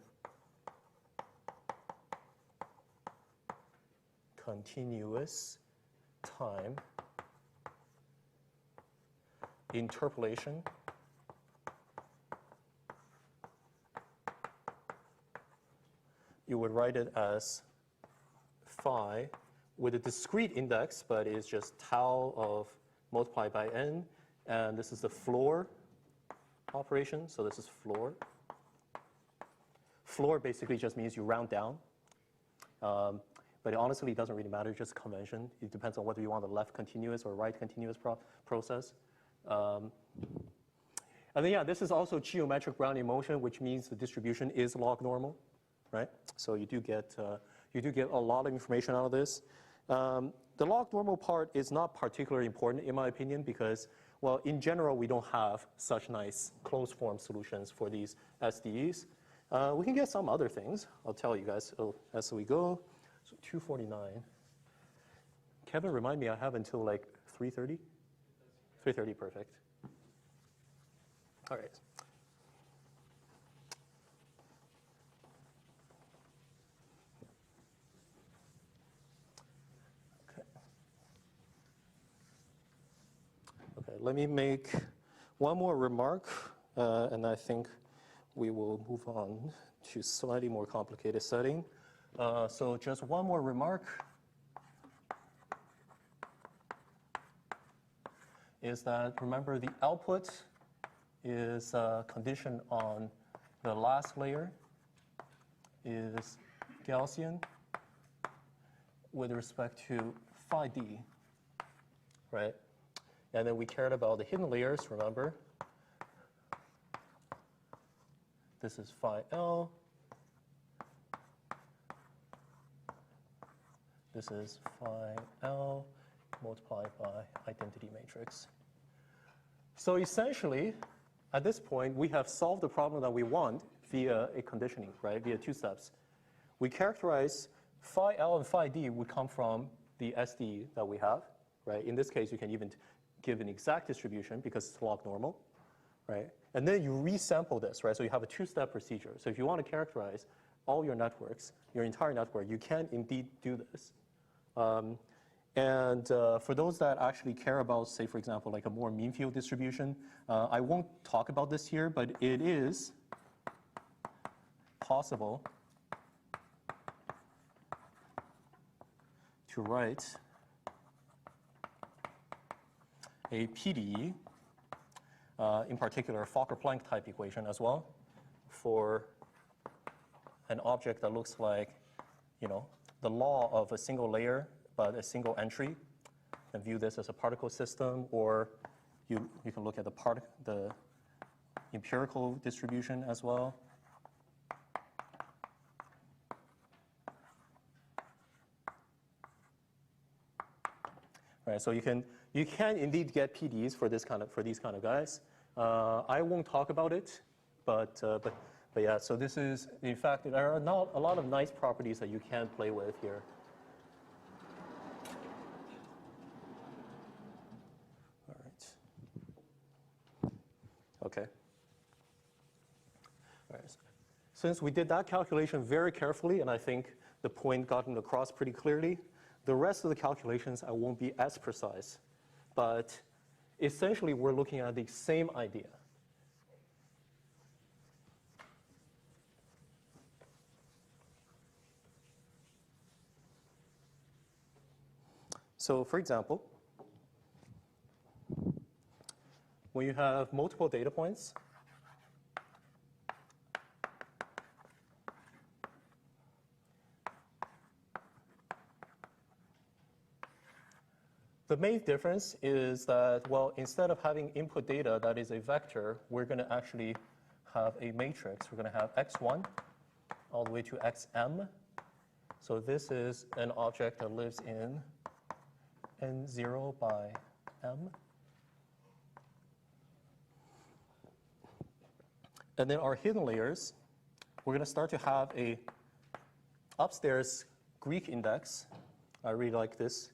interpolation, you would write it as phi with a discrete index, but it's just tau of multiplied by n, and this is the floor operation, so this is floor. Floor basically just means you round down, but it honestly doesn't really matter, just convention. It depends on whether you want the left continuous or right continuous process. And then yeah, this is also geometric Brownian motion, which means the distribution is log normal, right? So you do get a lot of information out of this. The log normal part is not particularly important in my opinion because, well, in general, we don't have such nice closed form solutions for these SDEs. We can get some other things. I'll tell you guys as we go. So 249. Kevin, remind me, I have until like 3:30? 3:30, perfect. All right. Okay, let me make one more remark, and I think we will move on to slightly more complicated setting. So just one more remark is that, remember, the output is conditioned on the last layer is Gaussian with respect to phi d, right? And then we cared about the hidden layers, remember. This is phi L. This is phi L multiplied by identity matrix. So essentially, at this point, we have solved the problem that we want via a conditioning, right, via two steps. We characterize phi L and phi D would come from the SDE that we have, right? In this case, you can even give an exact distribution because it's log normal, right? And then you resample this, right? So you have a two-step procedure. So if you want to characterize all your networks, your entire network, you can indeed do this. For those that actually care about, say, for example, like a more mean field distribution, I won't talk about this here, but it is possible to write a PDE, in particular Fokker-Planck type equation as well, for an object that looks like, the law of a single layer but a single entry, and view this as a particle system, or you can look at the empirical distribution as well. Right, so you can indeed get PDEs for these kind of guys. I won't talk about it, but yeah. So this is, in fact, there are not a lot of nice properties that you can play with here. All right. Okay. All right. Since we did that calculation very carefully, and I think the point gotten across pretty clearly, the rest of the calculations I won't be as precise, but essentially we're looking at the same idea. So for example, when you have multiple data points, the main difference is that, well, instead of having input data that is a vector, we're going to actually have a matrix. We're going to have x1 all the way to xm. So this is an object that lives in n0 by m. And then our hidden layers, we're going to start to have a upstairs Greek index. I really like this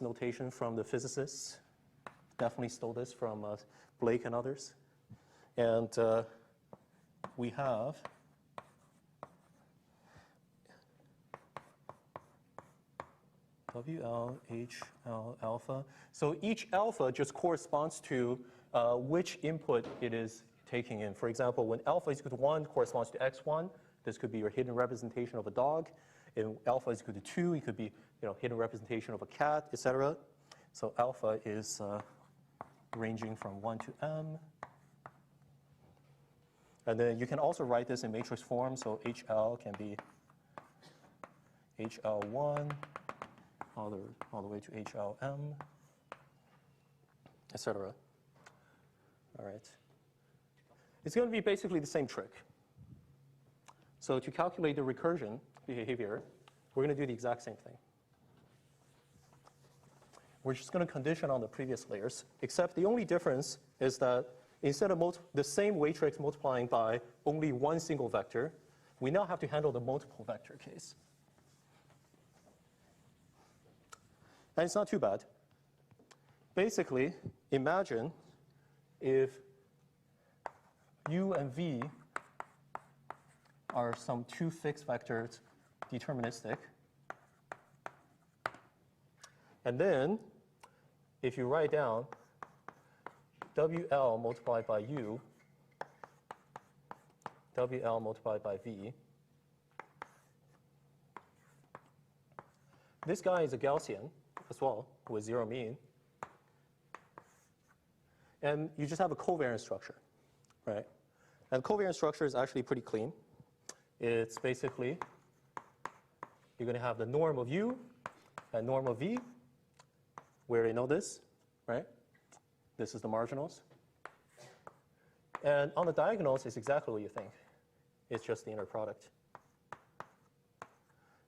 notation from the physicists. Definitely stole this from Blake and others. And we have WL, HL, alpha. So each alpha just corresponds to which input it is taking in. For example, when alpha is equal to 1 corresponds to x1. This could be your hidden representation of a dog. If alpha is equal to 2, it could be hidden representation of a cat, etc. So alpha is ranging from 1 to m. And then you can also write this in matrix form. So HL can be HL1 all the way to HLM, etc. All right. It's going to be basically the same trick. So to calculate the recursion behavior, we're going to do the exact same thing. We're just going to condition on the previous layers, except the only difference is that instead of the same matrix multiplying by only one single vector, we now have to handle the multiple vector case. And it's not too bad. Basically, imagine if U and V are some two fixed vectors, deterministic. And then, if you write down WL multiplied by U, WL multiplied by V, this guy is a Gaussian as well, with zero mean. And you just have a covariance structure, right? And the covariance structure is actually pretty clean. It's basically, you're going to have the norm of U and norm of V. We already know this, right? This is the marginals. And on the diagonals, it's exactly what you think. It's just the inner product.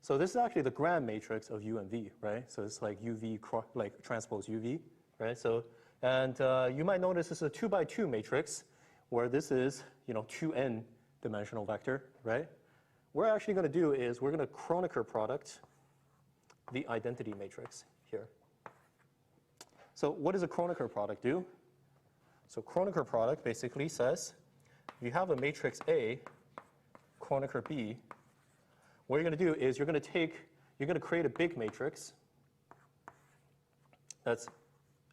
So this is actually the Gram matrix of U and V, right? So it's like UV, like transpose UV, right? So, and you might notice this is a 2 by 2 matrix, where this is, 2n dimensional vector, right? What we're actually going to do is we're going to Kronecker product the identity matrix here. So what does a Kronecker product do? So Kronecker product basically says, if you have a matrix A, Kronecker B, what you're going to do is you're going to create a big matrix that's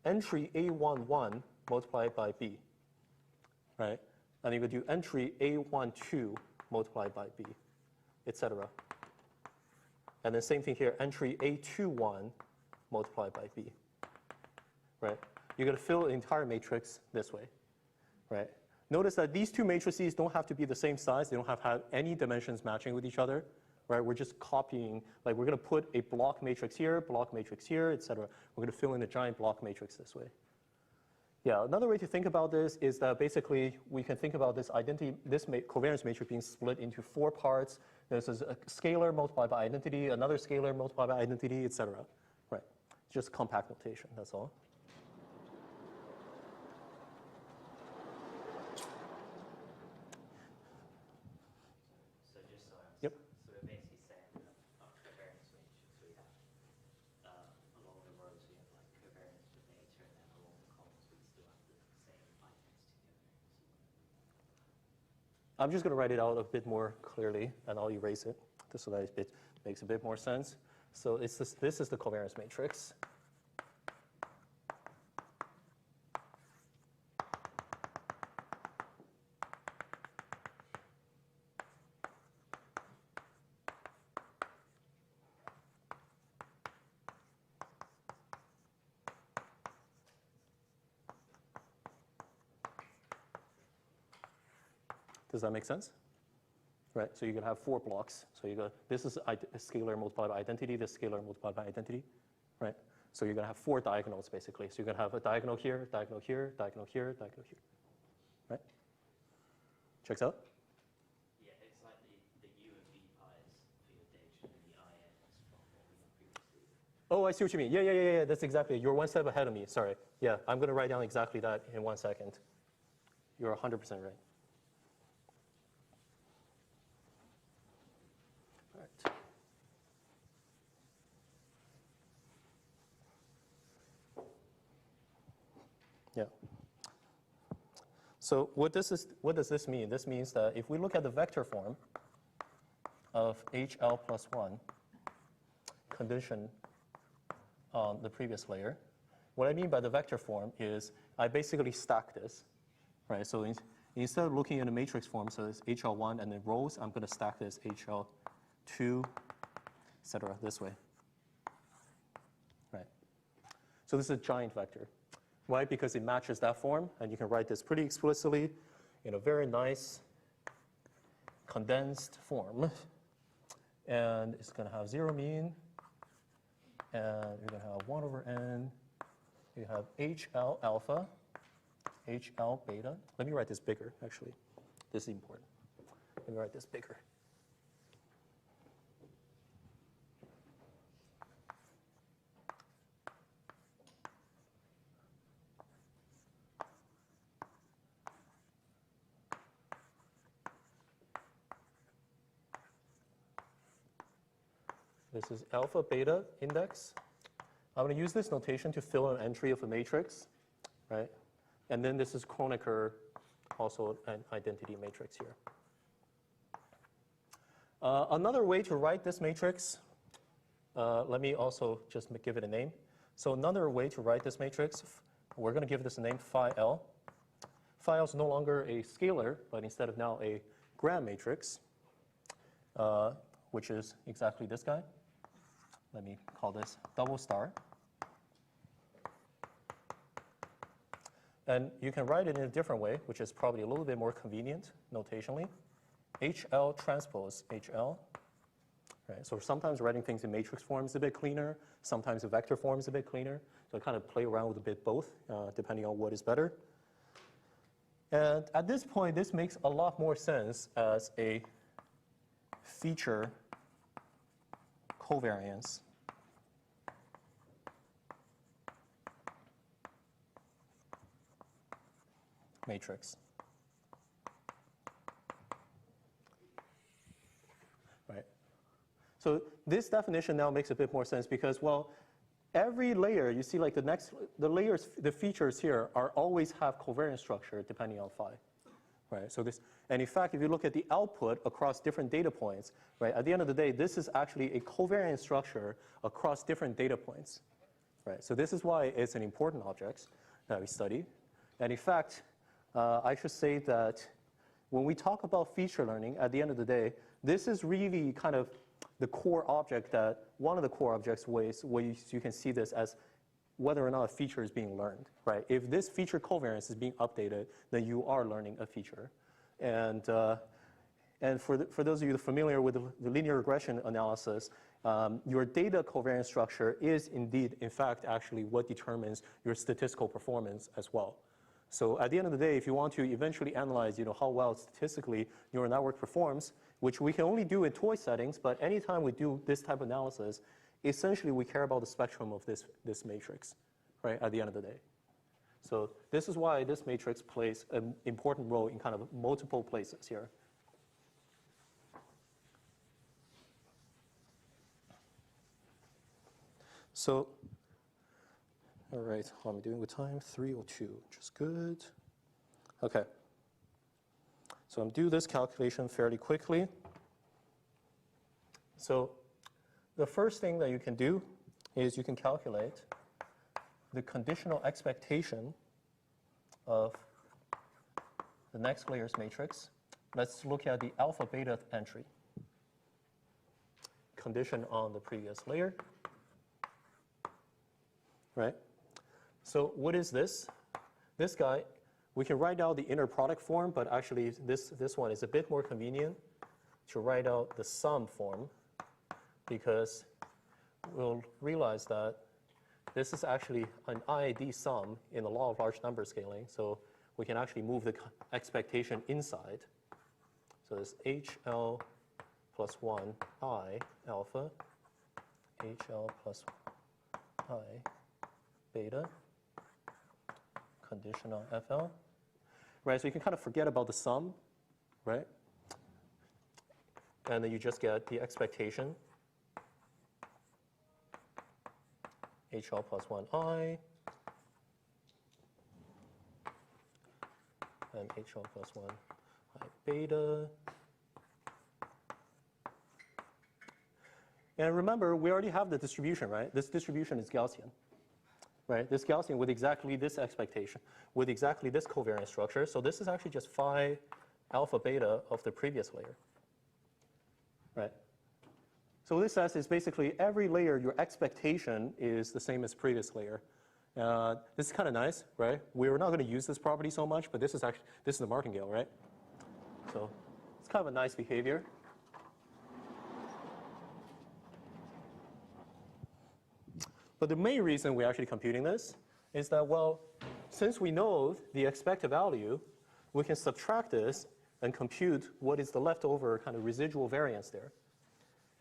entry A11 multiplied by B, right? And you could do entry A12 multiplied by B, etc. And then same thing here, entry A21 multiplied by B, right? you're going to fill the entire matrix this way, right? Notice that these two matrices don't have to be the same size. They don't have to have any dimensions matching with each other, right? We're just copying, like we're going to put a block matrix here, et cetera. We're going to fill in a giant block matrix this way. Yeah, another way to think about this is that basically we can think about this identity, this covariance matrix being split into 4 parts. This is a scalar multiplied by identity, another scalar multiplied by identity, et cetera. Right, just compact notation, that's all. So just so I understand, Yep. so we're basically saying that our covariance matrix, we have along the rows we have like covariance for data, and then along the columns we still have the same identity covariance. I'm just going to write it out a bit more clearly, and I'll erase it just so that it makes a bit more sense. So it's this is the covariance matrix. Does that make sense? Right, so you can have 4 blocks. So you go, this is a scalar multiplied by identity, this scalar multiplied by identity, right? So you're going to have 4 diagonals, basically. So you're going to have a diagonal here, diagonal here, diagonal here, diagonal here, right? Checks out? Yeah, it's like the U and V pies for your data, and the IN is from what we had previously. Oh, I see what you mean. Yeah. That's exactly. You're 1 step ahead of me. Sorry. Yeah, I'm going to write down exactly that in 1 second. You're 100% right. All right. Yeah. So what does this mean? This means that if we look at the vector form of HL plus 1 condition on the previous layer, what I mean by the vector form is I basically stack this, right? So instead of looking at a matrix form, so it's HL1 and then rows, I'm going to stack this HL2, etc. this way, right? So this is a giant vector. Why? Because it matches that form, and you can write this pretty explicitly in a very nice condensed form. And it's going to have 0 mean, and you're going to have 1 over n. You have HL alpha, HL beta. Let me write this bigger, actually. This is important. Let me write this bigger. This is alpha beta index. I'm going to use this notation to fill an entry of a matrix, right? And then this is Kronecker, also an identity matrix here. Another way to write this matrix, let me also just give it a name. So another way to write this matrix, we're going to give this a name phi L. Phi L is no longer a scalar, but instead of now a gram matrix, which is exactly this guy. Let me call this double star. And you can write it in a different way, which is probably a little bit more convenient notationally. HL transpose HL. Right, so sometimes writing things in matrix form is a bit cleaner. Sometimes the vector form is a bit cleaner. So I kind of play around with a bit both, depending on what is better. And at this point, this makes a lot more sense as a feature covariance matrix. Right. So this definition now makes a bit more sense because, well, every layer, you see like the layers, the features here are always have covariance structure depending on phi. Right, so this, and in fact, if you look at the output across different data points, right, at the end of the day, this is actually a covariance structure across different data points. Right, so this is why it's an important object that we study. And in fact, I should say that when we talk about feature learning, at the end of the day, this is really kind of the core object that, one of the core objects ways where you can see this as whether or not a feature is being learned, right? If this feature covariance is being updated, then you are learning a feature. And for those of you familiar with the linear regression analysis, your data covariance structure is indeed, in fact, actually what determines your statistical performance as well. So at the end of the day, if you want to eventually analyze, how well statistically your network performs, which we can only do in toy settings, but anytime we do this type of analysis, essentially we care about the spectrum of this matrix, right, at the end of the day. So this is why this matrix plays an important role in kind of multiple places here. So, all right, how am I doing with time? 3:02, which is good. Okay. So I'm do this calculation fairly quickly. So the first thing that you can do is you can calculate the conditional expectation of the next layer's matrix. Let's look at the alpha beta entry. Condition on the previous layer. Right? So what is this? This guy, we can write out the inner product form, but actually this one is a bit more convenient to write out the sum form, because we'll realize that this is actually an IID sum in the law of large number scaling, so we can actually move the expectation inside. So this HL plus 1 I alpha, HL plus I beta, condition on FL. Right, so you can kind of forget about the sum, right? And then you just get the expectation, HL plus 1I, and HL plus 1I beta. And remember, we already have the distribution, right? This distribution is Gaussian, right? This Gaussian with exactly this expectation, with exactly this covariance structure. So this is actually just phi alpha beta of the previous layer, right? So what this says is basically every layer, your expectation is the same as previous layer. This is kind of nice, right? We're not going to use this property so much, but this is the martingale, right? So it's kind of a nice behavior. But the main reason we're actually computing this is that, well, since we know the expected value, we can subtract this and compute what is the leftover kind of residual variance there.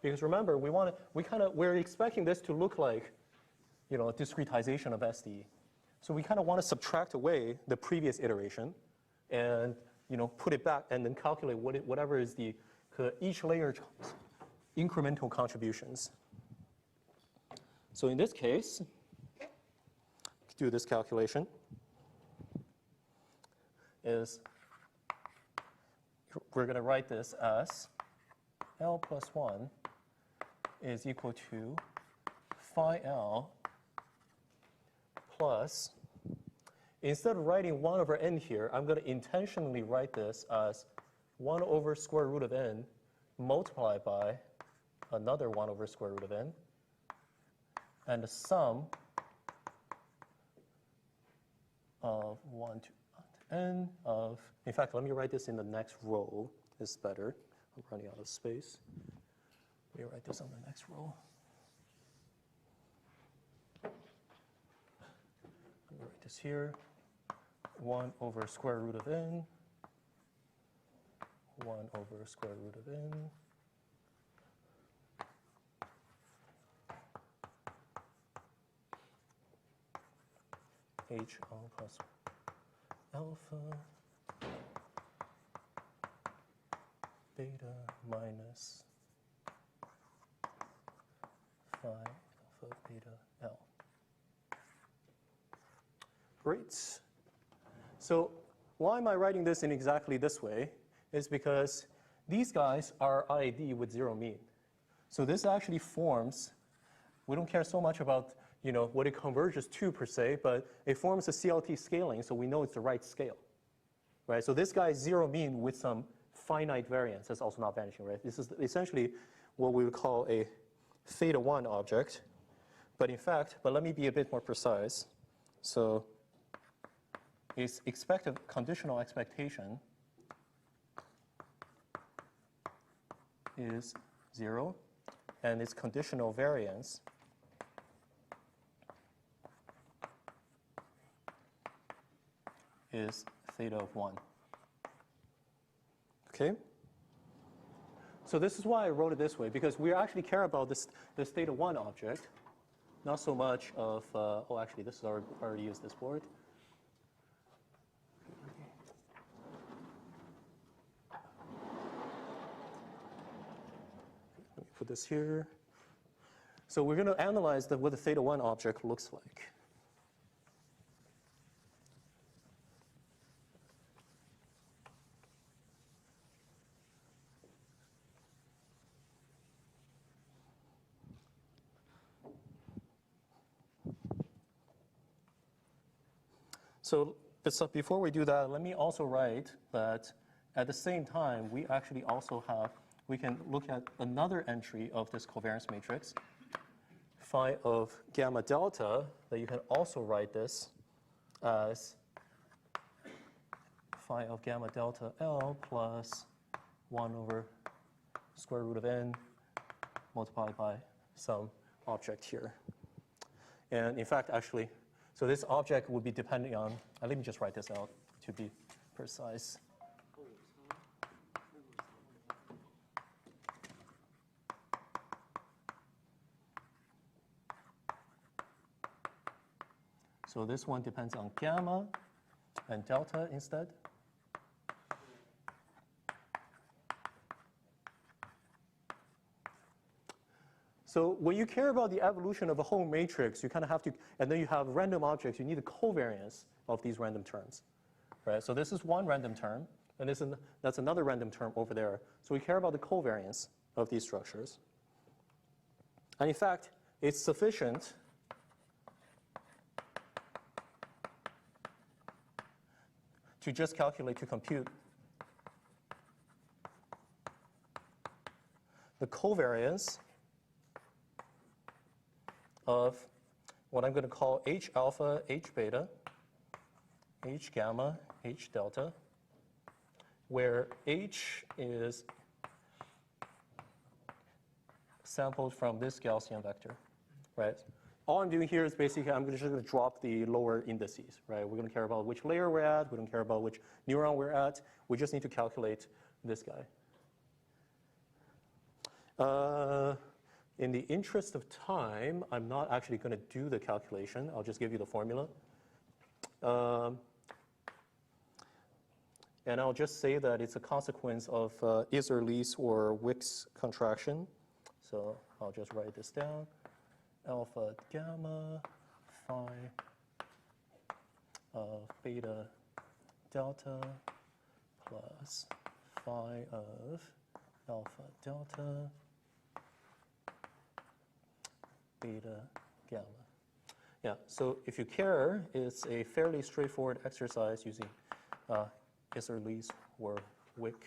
Because remember, we're expecting this to look like, a discretization of SDE. So we kind of want to subtract away the previous iteration and, put it back and then calculate whatever is each layer incremental contributions. So in this case, do this calculation is we're going to write this as L plus 1 is equal to phi L plus, instead of writing 1 over n here, I'm going to intentionally write this as 1 over square root of n multiplied by another 1 over square root of n, and the sum of 1 to n of, in fact, let me write this in the next row. It's better. I'm running out of space. Let me write this on the next row. Let me write this here. 1 over square root of n. 1 over square root of n. HL plus alpha beta minus phi alpha beta L. Great. So why am I writing this in exactly this way? Is because these guys are IID with 0 mean. So this actually forms, we don't care so much about what it converges to per se, but it forms a CLT scaling, so we know it's the right scale, right? So this guy is 0 mean with some finite variance. That's also not vanishing, right? This is essentially what we would call a theta 1 object, But in fact, let me be a bit more precise. So its expected conditional expectation is 0, and its conditional variance is theta of 1. Okay? So this is why I wrote it this way, because we actually care about this theta 1 object, not so much of, oh, actually, this is already used this board. Let me put this here. So we're going to analyze what the theta 1 object looks like. So before we do that, let me also write that at the same time, we actually also we can look at another entry of this covariance matrix, phi of gamma delta, that you can also write this as phi of gamma delta L plus 1 over square root of n multiplied by some object here. And in fact, actually, so this object will be depending on, let me just write this out to be precise. So this one depends on gamma and delta instead. So when you care about the evolution of a whole matrix, you kind of have to, and then you have random objects, you need the covariance of these random terms, right? So this is one random term, and that's another random term over there. So we care about the covariance of these structures. And in fact, it's sufficient to just to compute the covariance of what I'm going to call H alpha, H beta, H gamma, H delta, where H is sampled from this Gaussian vector, right? All I'm doing here is basically I'm just going to drop the lower indices, right? We're going to care about which layer we're at. We don't care about which neuron we're at. We just need to calculate this guy. In the interest of time, I'm not actually going to do the calculation. I'll just give you the formula. And I'll just say that it's a consequence of Isserles or Wick's contraction. So I'll just write this down. Alpha gamma phi of beta delta plus phi of alpha delta beta gamma. Yeah, so if you care, it's a fairly straightforward exercise using Isserles or Wick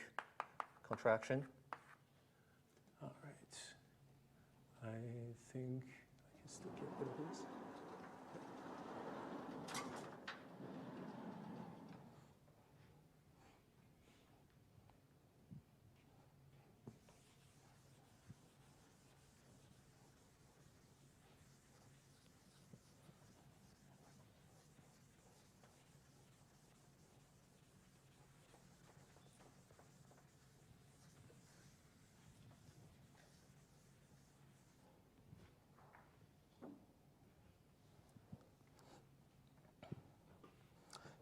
contraction. All right. I think I can still get rid of this.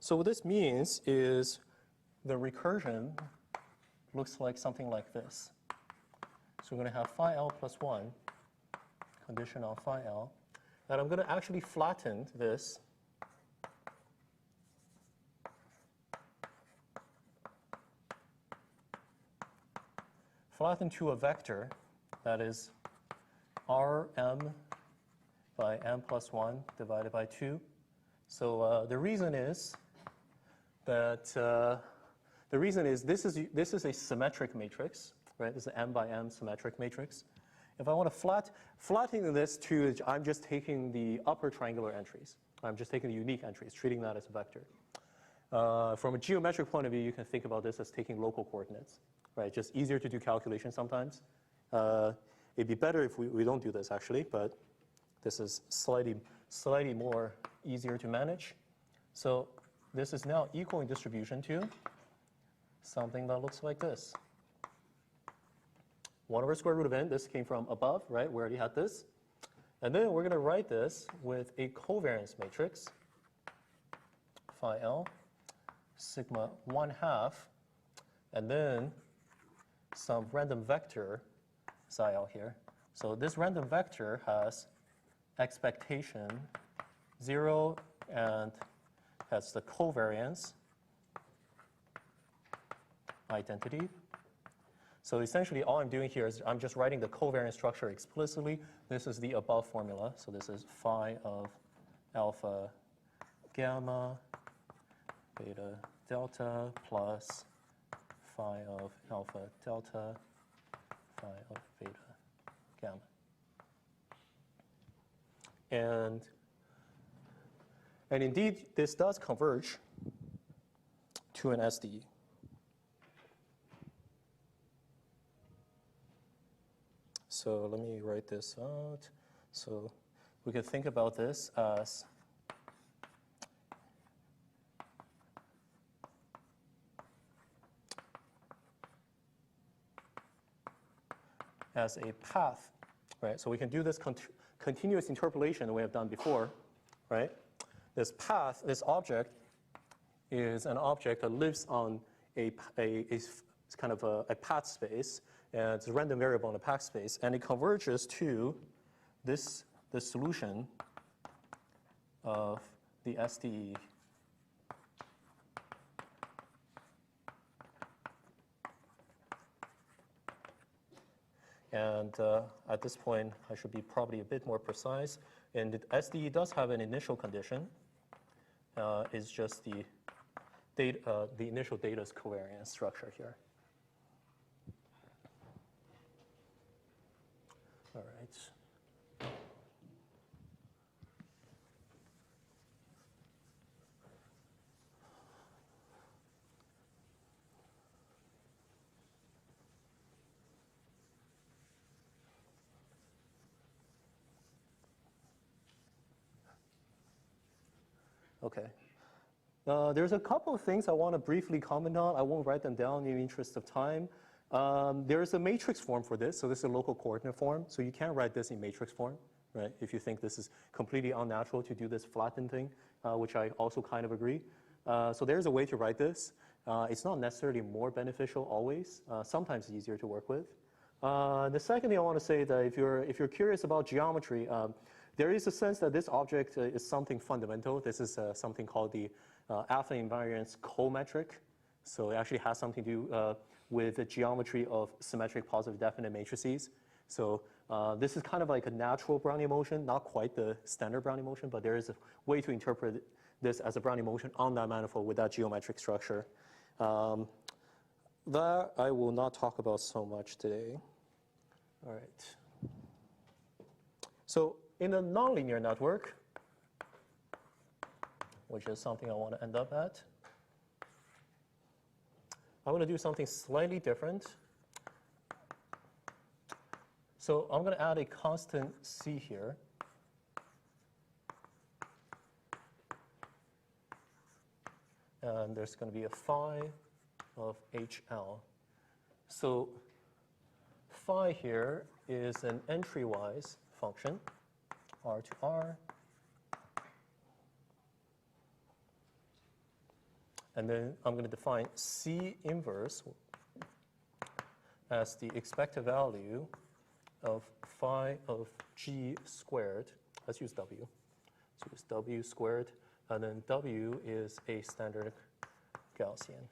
So what this means is the recursion looks like something like this. So we're going to have phi L plus 1, condition on phi L. And I'm going to actually flatten this to a vector that is Rm by m plus 1 divided by 2. So the reason is that this is a symmetric matrix, right? This is an m by m symmetric matrix. If I want to flattening this to, I'm just taking the upper triangular entries. I'm just taking the unique entries, treating that as a vector. From a geometric point of view, you can think about this as taking local coordinates, right? Just easier to do calculation sometimes. It'd be better if we don't do this actually, but this is slightly more easier to manage. So this is now equal in distribution to something that looks like this. 1 over square root of n, this came from above, right? We already had this. And then we're going to write this with a covariance matrix, phi L, sigma 1/2, and then some random vector psi L here. So this random vector has expectation 0 and has the covariance identity. So essentially all I'm doing here is I'm just writing the covariance structure explicitly. This is the above formula. So this is phi of alpha gamma beta delta plus phi of alpha delta phi of beta gamma. And indeed, this does converge to an SDE. So let me write this out. So we could think about this as a path, right? So we can do this continuous interpolation the way I've done before, right? This path, this object, is an object that lives on a kind of a path space, and it's a random variable in a path space, and it converges to the solution of the SDE. And at this point, I should be probably a bit more precise. And the SDE does have an initial condition. It's just the initial data's covariance structure here. All right. Okay. There's a couple of things I want to briefly comment on. I won't write them down in the interest of time. There's a matrix form for this, so this is a local coordinate form. So you can't write this in matrix form, right? If you think this is completely unnatural to do this flattened thing, which I also kind of agree. So there's a way to write this. It's not necessarily more beneficial always. Sometimes it's easier to work with. The second thing I want to say is that if you're curious about geometry, there is a sense that this object is something fundamental. This is something called the alpha invariance co-metric. So it actually has something to do with the geometry of symmetric positive definite matrices. So this is kind of like a natural Brownian motion, not quite the standard Brownian motion, but there is a way to interpret this as a Brownian motion on that manifold with that geometric structure. That I will not talk about so much today. All right. So in a nonlinear network, which is something I want to end up at, I want to do something slightly different. So I'm going to add a constant c here. And there's going to be a phi of HL. So phi here is an entry-wise function, R to R. And then I'm going to define C inverse as the expected value of phi of G squared. Let's use W. So it's W squared, and then W is a standard Gaussian.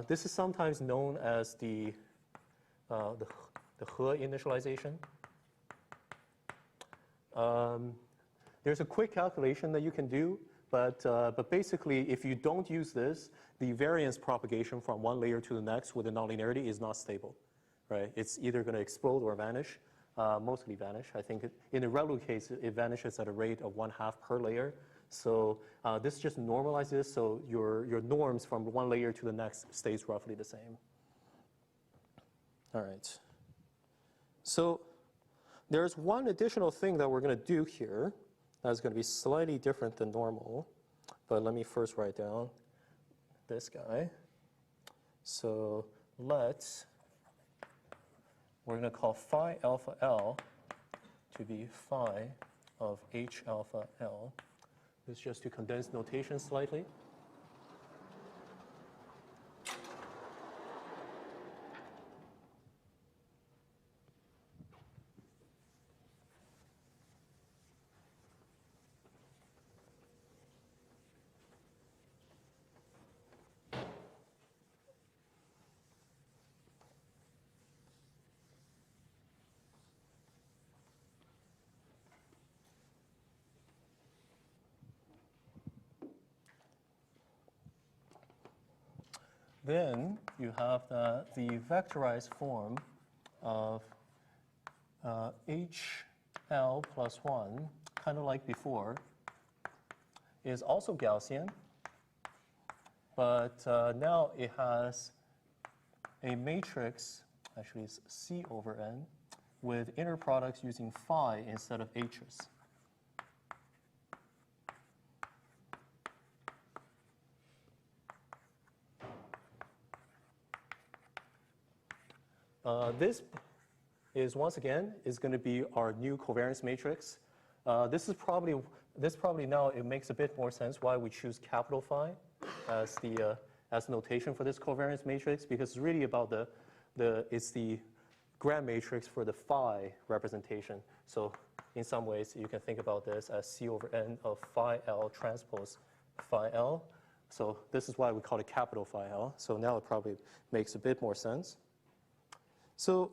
This is sometimes known as the He initialization. There's a quick calculation that you can do. But basically, if you don't use this, the variance propagation from one layer to the next with a nonlinearity is not stable. right? It's either going to explode or vanish, mostly vanish. I think in the Waterloo case, it vanishes at a rate of 1/2 per layer. So this just normalizes, so your norms from one layer to the next stays roughly the same. All right. So there's one additional thing that we're going to do here that's going to be slightly different than normal. But let me first write down this guy. So we're going to call phi alpha L to be phi of H alpha L. This is just to condense notation slightly. Then you have the vectorized form of HL plus 1, kind of like before, is also Gaussian, but now it has a matrix, actually it's C over N, with inner products using phi instead of H's. This is, once again, is going to be our new covariance matrix. This probably now it makes a bit more sense why we choose capital phi as the notation for this covariance matrix, because it's really about it's the gram matrix for the phi representation. So in some ways, you can think about this as C over N of phi L transpose phi L. So this is why we call it capital phi L. So now it probably makes a bit more sense. So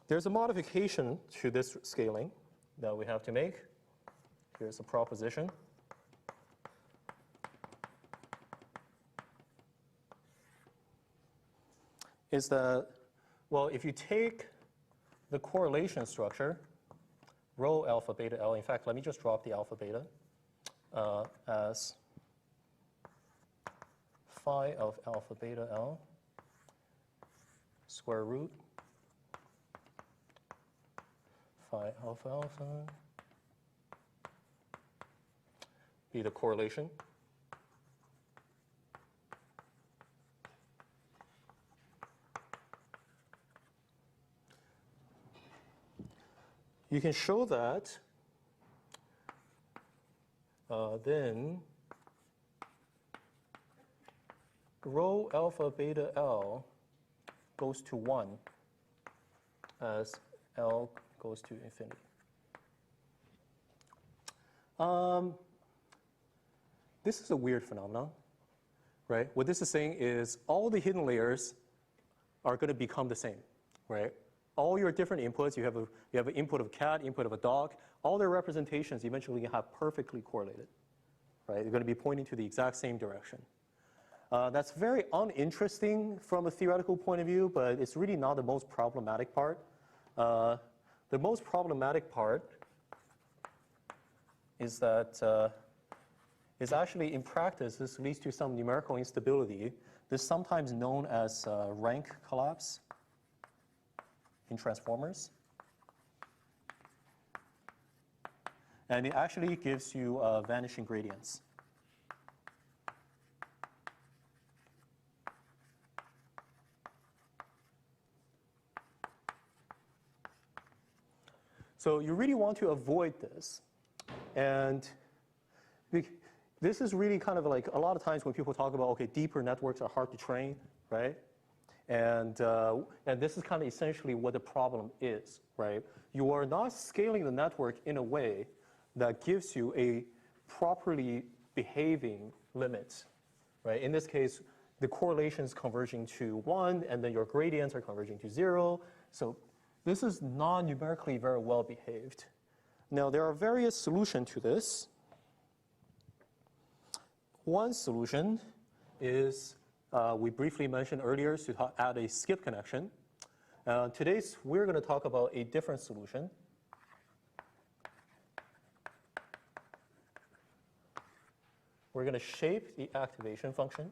there's a modification to this scaling that we have to make. Here's a proposition. Is that, well, if you take the correlation structure, rho alpha beta L, in fact, let me just drop the alpha beta as phi of alpha beta L square root phi alpha alpha be the correlation. You can show that then rho alpha beta L goes to 1 as L goes to infinity. This is a weird phenomenon, right? What this is saying is all the hidden layers are going to become the same, right? All your different inputs, you have an input of a cat, input of a dog, all their representations eventually have perfectly correlated, right? They're going to be pointing to the exact same direction. That's very uninteresting from a theoretical point of view, but it's really not the most problematic part. The most problematic part is that is actually in practice, this leads to some numerical instability. This is sometimes known as rank collapse in transformers. And it actually gives you vanishing gradients. So you really want to avoid this. And this is really kind of like a lot of times when people talk about, okay, deeper networks are hard to train, right? And this is kind of essentially what the problem is, right? You are not scaling the network in a way that gives you a properly behaving limit, right? In this case, the correlation is converging to 1, and then your gradients are converging to 0. So this is non-numerically very well behaved. Now, there are various solutions to this. One solution is we briefly mentioned earlier to add a skip connection. We're going to talk about a different solution. We're going to shape the activation function.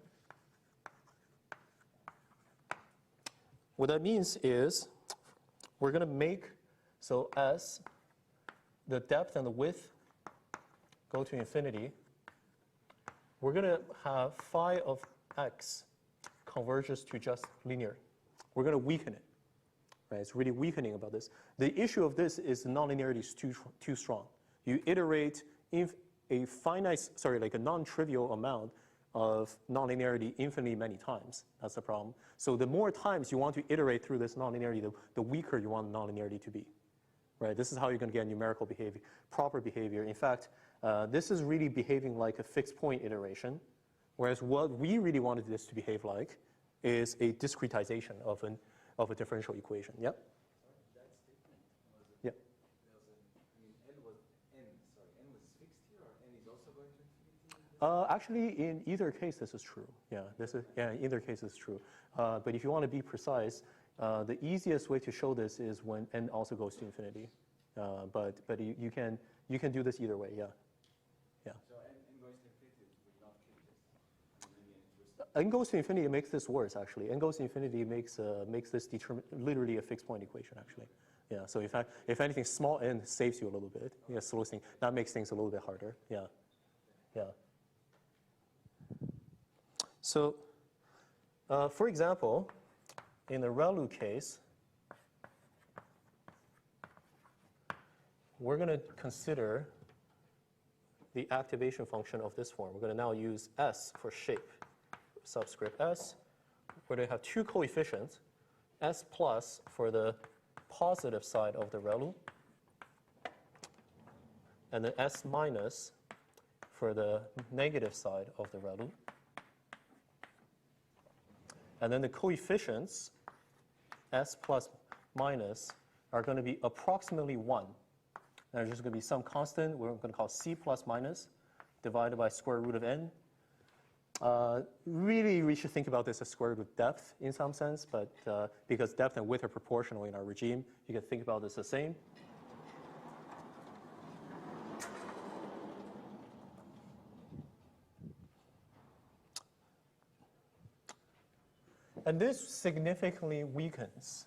What that means is we're going to make, so as the depth and the width go to infinity, we're going to have phi of x converges to just linear. We're going to weaken it. Right? It's really weakening about this. The issue of this is the nonlinearity is too strong. You iterate like a non-trivial amount of nonlinearity infinitely many times. That's the problem. So the more times you want to iterate through this nonlinearity, the weaker you want nonlinearity to be. Right? This is how you're going to get numerical behavior, proper behavior. In fact, this is really behaving like a fixed point iteration, whereas what we really wanted this to behave like is a discretization of a differential equation. Yep? That statement was Yep. N was fixed here, or N is also going to infinity? Actually, in either case, this is true. Yeah, in either case, this is true. But if you want to be precise, the easiest way to show this is when N also goes to infinity. But you can do this either way. Yeah. Yeah. So N goes to infinity will not kill this. N goes to infinity makes this worse, actually. N goes to infinity makes this literally a fixed point equation, actually. Yeah. So if anything, small n saves you a little bit. Yeah, slows things. That makes things a little bit harder. Yeah. Yeah. So, for example, in the Waterloo case, we're going to consider the activation function of this form. We're going to now use S for shape, subscript S. We're going to have two coefficients, S plus for the positive side of the Waterloo, and then S minus for the negative side of the Waterloo. And then the coefficients, S plus minus, are going to be approximately 1. There's just going to be some constant we're going to call C plus minus divided by square root of n. Really, we should think about this as square root of depth in some sense, but because depth and width are proportional in our regime, you can think about this the same. And this significantly weakens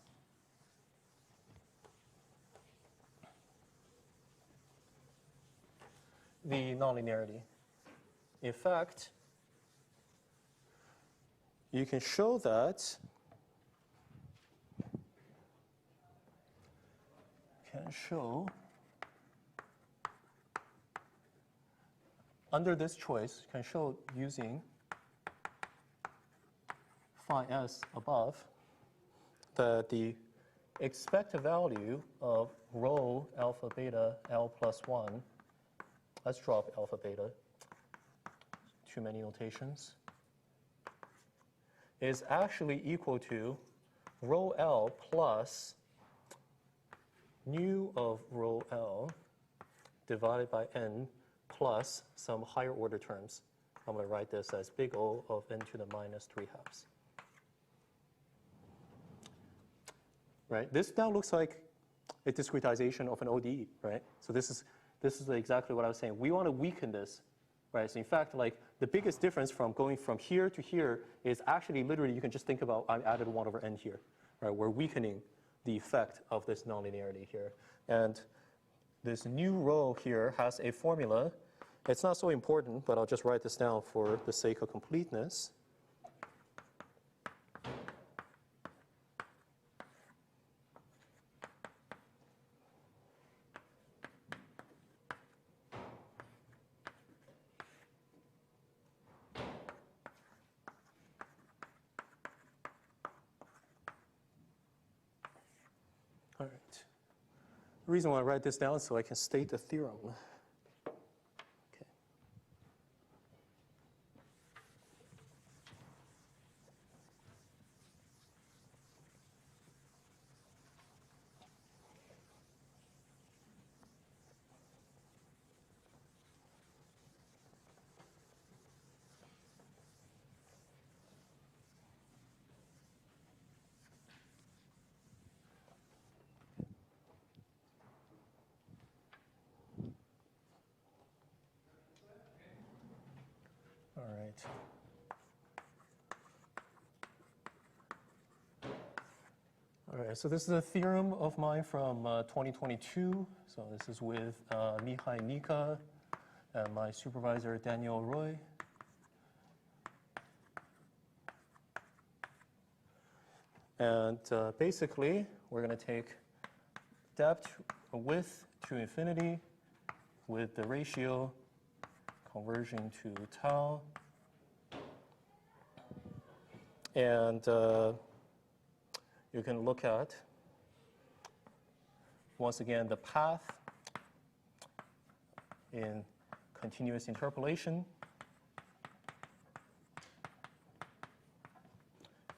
the nonlinearity. In fact, you can show that under this choice, can show using phi s above that the expected value of rho alpha beta L plus 1, let's drop alpha beta, too many notations, is actually equal to rho L plus nu of rho L divided by n plus some higher order terms. I'm going to write this as big O of n to the minus 3 halves. Right? This now looks like a discretization of an ODE, right? So this is exactly what I was saying. We want to weaken this, right? So in fact, like the biggest difference from going from here to here is actually literally you can just think about I added 1 over n here, right? We're weakening the effect of this nonlinearity here. And this new rho here has a formula. It's not so important, but I'll just write this down for the sake of completeness. All right. The reason why I write this down is so I can state the theorem. Okay. right, so this is a theorem of mine from 2022. So this is with Mihai Nika and my supervisor Daniel Roy. And basically, we're going to take depth, width to infinity with the ratio converging to tau. And you can look at, once again, the path in continuous interpolation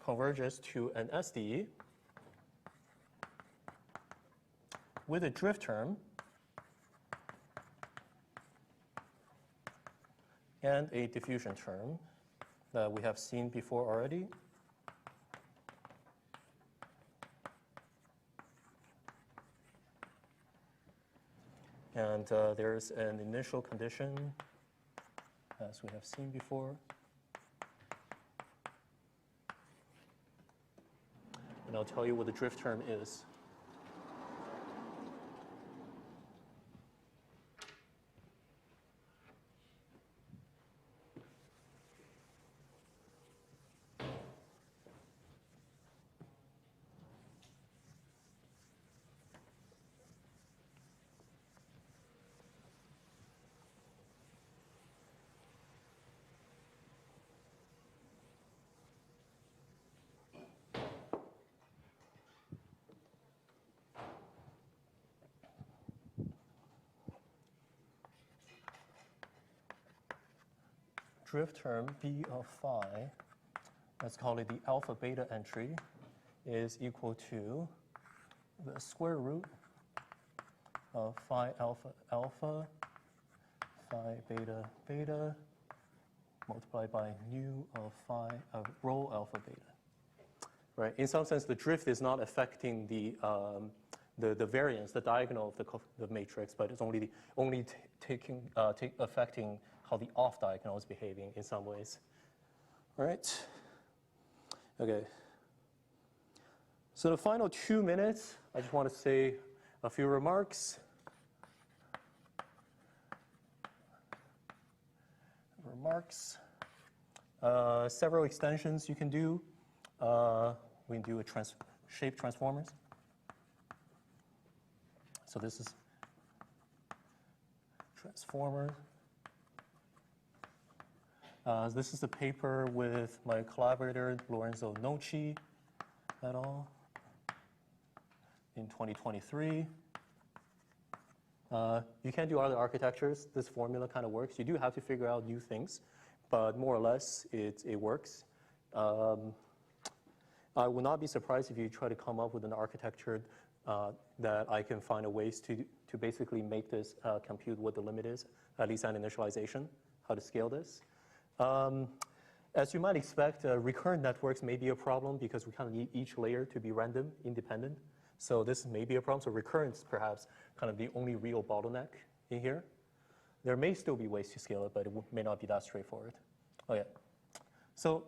converges to an SDE with a drift term and a diffusion term that we have seen before already. And there's an initial condition, as we have seen before. And I'll tell you what the drift term is. Drift term B of phi, let's call it the alpha beta entry, is equal to the square root of phi alpha alpha, phi beta beta, multiplied by nu of phi of rho alpha beta. Right. In some sense, the drift is not affecting the variance, the diagonal of the matrix, but it's only affecting how the off diagonal is behaving in some ways. All right. Okay. So the final 2 minutes, I just want to say a few remarks. Several extensions you can do. We can do shape transformers. So this is transformer. This is a paper with my collaborator, Lorenzo Noci et al. In 2023. You can do other architectures. This formula kind of works. You do have to figure out new things, but more or less it works. I would not be surprised if you try to come up with an architecture that I can find a ways to basically make this compute what the limit is, at least at initialization, how to scale this. As you might expect, recurrent networks may be a problem because we kind of need each layer to be random, independent. So this may be a problem. So recurrence, perhaps, kind of the only real bottleneck in here. There may still be ways to scale it, but it may not be that straightforward. Okay. So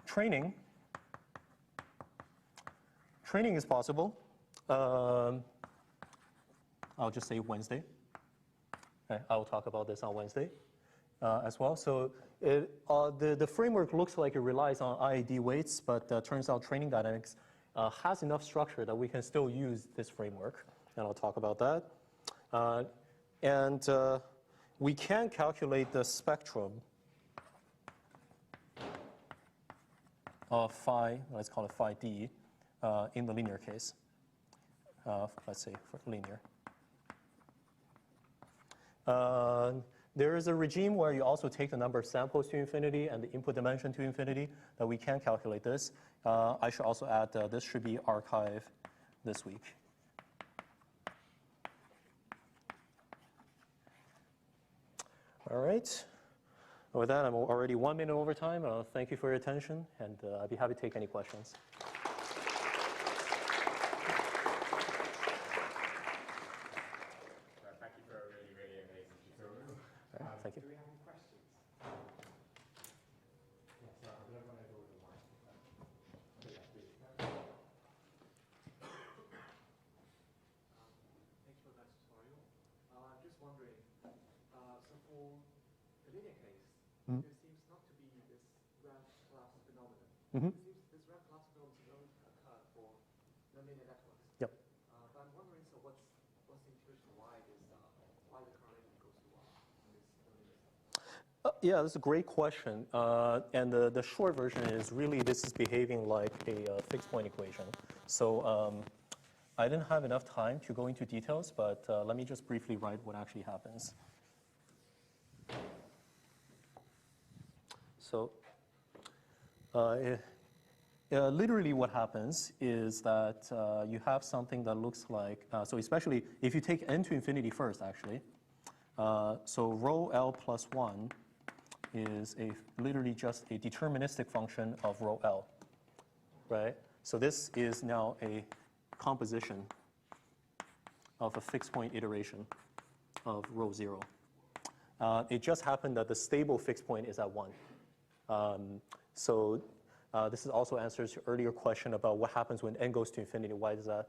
training is possible. I'll just say Wednesday. Okay, I will talk about this on Wednesday as well. So the framework looks like it relies on IID weights, but turns out training dynamics has enough structure that we can still use this framework, and I'll talk about that. We can calculate the spectrum of phi, let's call it phi d, in the linear case. Let's say for linear. There is a regime where you also take the number of samples to infinity and the input dimension to infinity that we can calculate this. I should also add this should be archived this week. All right. With that, I'm already 1 minute over time. Thank you for your attention, and I'd be happy to take any questions. Thank you for a really, really amazing tutorial. Thank you. Do we have any questions? Yes, I'm going to run over with the mic. wondering, so for the linear case, Mhm. there seems not to be this ramp collapse phenomenon. Mhm. It seems this ramp collapse phenomenon is only occurred for nonlinear networks. Yep. But I'm wondering, so what's the intuition why the correlation goes to 1 in this nonlinear stuff? Yeah, that's a great question. And the short version is really this is behaving like a fixed point equation. So I didn't have enough time to go into details, but let me just briefly write what actually happens. So literally what happens is that you have something that looks like, so especially if you take n to infinity first, actually. So rho L plus 1 is literally just a deterministic function of rho L, right? So this is now a composition of a fixed point iteration of rho 0. It just happened that the stable fixed point is at 1. So this is also answers your earlier question about what happens when n goes to infinity. Why does that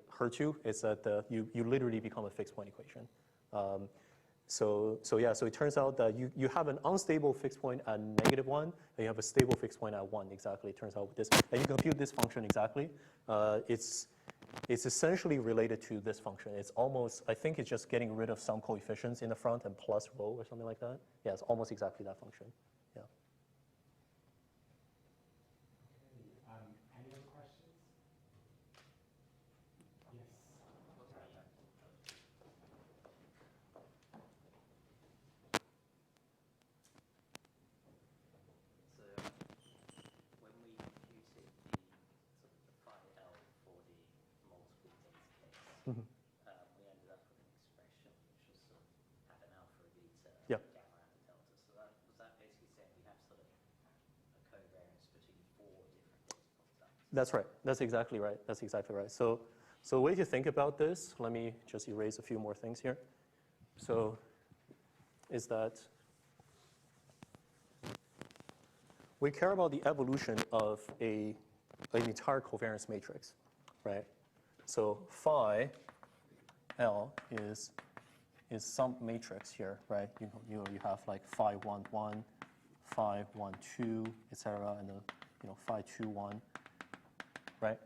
hurt you? It's that you literally become a fixed point equation. So it turns out that you have an unstable fixed point at -1, and you have a stable fixed point at 1. Exactly, it turns out with this. And you compute this function exactly. It's essentially related to this function. It's almost, I think it's just getting rid of some coefficients in the front and plus rho or something like that. Yeah, it's almost exactly that function. Yeah. Any other questions? Yes. So when we computed the sort of the phi L for the multiple base case, Mhm. We ended up with an expression which was sort of had an alpha, a beta, Yeah. gamma, and a delta. So was that basically saying we have sort of a covariance between 4 different data point types? That's right. That's exactly right. That's exactly right. So the way to think about this, let me just erase a few more things here. So is that we care about the evolution of an entire covariance matrix, right? So phi L is some matrix here, right? You have like phi 1, 1, phi 1, 2, etc., and then phi 2, 1, right?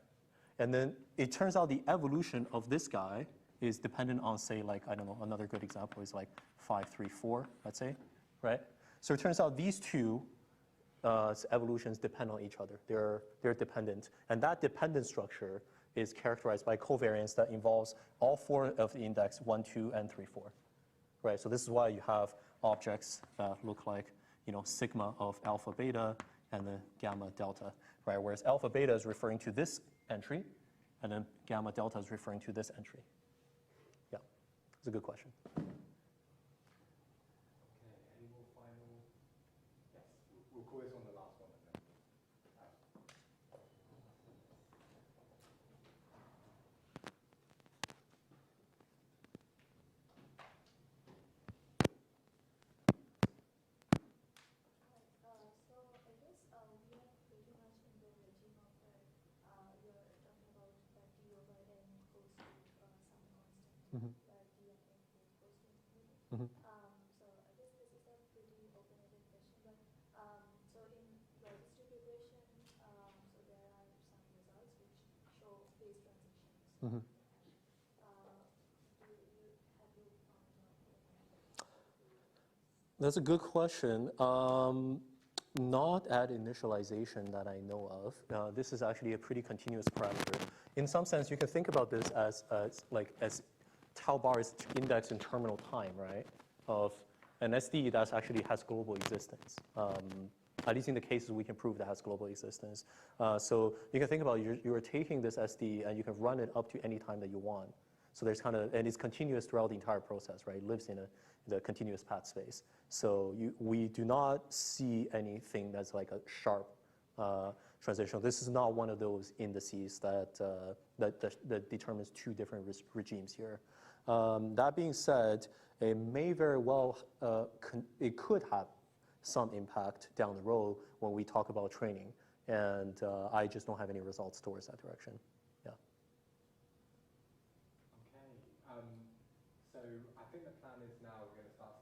And then it turns out the evolution of this guy is dependent on, say, like, I don't know, another good example is like 5, 3, 4, let's say, right? So it turns out these two evolutions depend on each other. They're dependent. And that dependent structure is characterized by covariance that involves all 4 of the index 1, 2, and 3, 4, right? So this is why you have objects that look like, sigma of alpha, beta, and then gamma, delta, right? Whereas alpha, beta is referring to this entry, and then gamma, delta is referring to this entry. Yeah, it's a good question. Okay, any more final? Yes, we'll call this one the last one. And then So I guess we are pretty much in the regime of where you're talking about that d over n goes to some constant, Mhm. where d and n both goes to infinity. Mhm. So I guess this is a pretty open-ended question, but so in your distribution, so there are some results which show phase transitions. Mhm. Have you found out? That's a good question. Not at initialization that I know of. This is actually a pretty continuous parameter. In some sense, you can think about this as tau bar is index in terminal time, right? Of an SD that actually has global existence. At least in the cases we can prove that has global existence. So you can think about you're taking this SD and you can run it up to any time that you want. So there's and it's continuous throughout the entire process, right? It lives in the continuous path space. So we do not see anything that's like a sharp transition. This is not one of those indices that determines 2 different regimes here. That being said, it may very well, it could have some impact down the road when we talk about training. And I just don't have any results towards that direction. Yeah. Okay. So So I think the plan is now we're going to start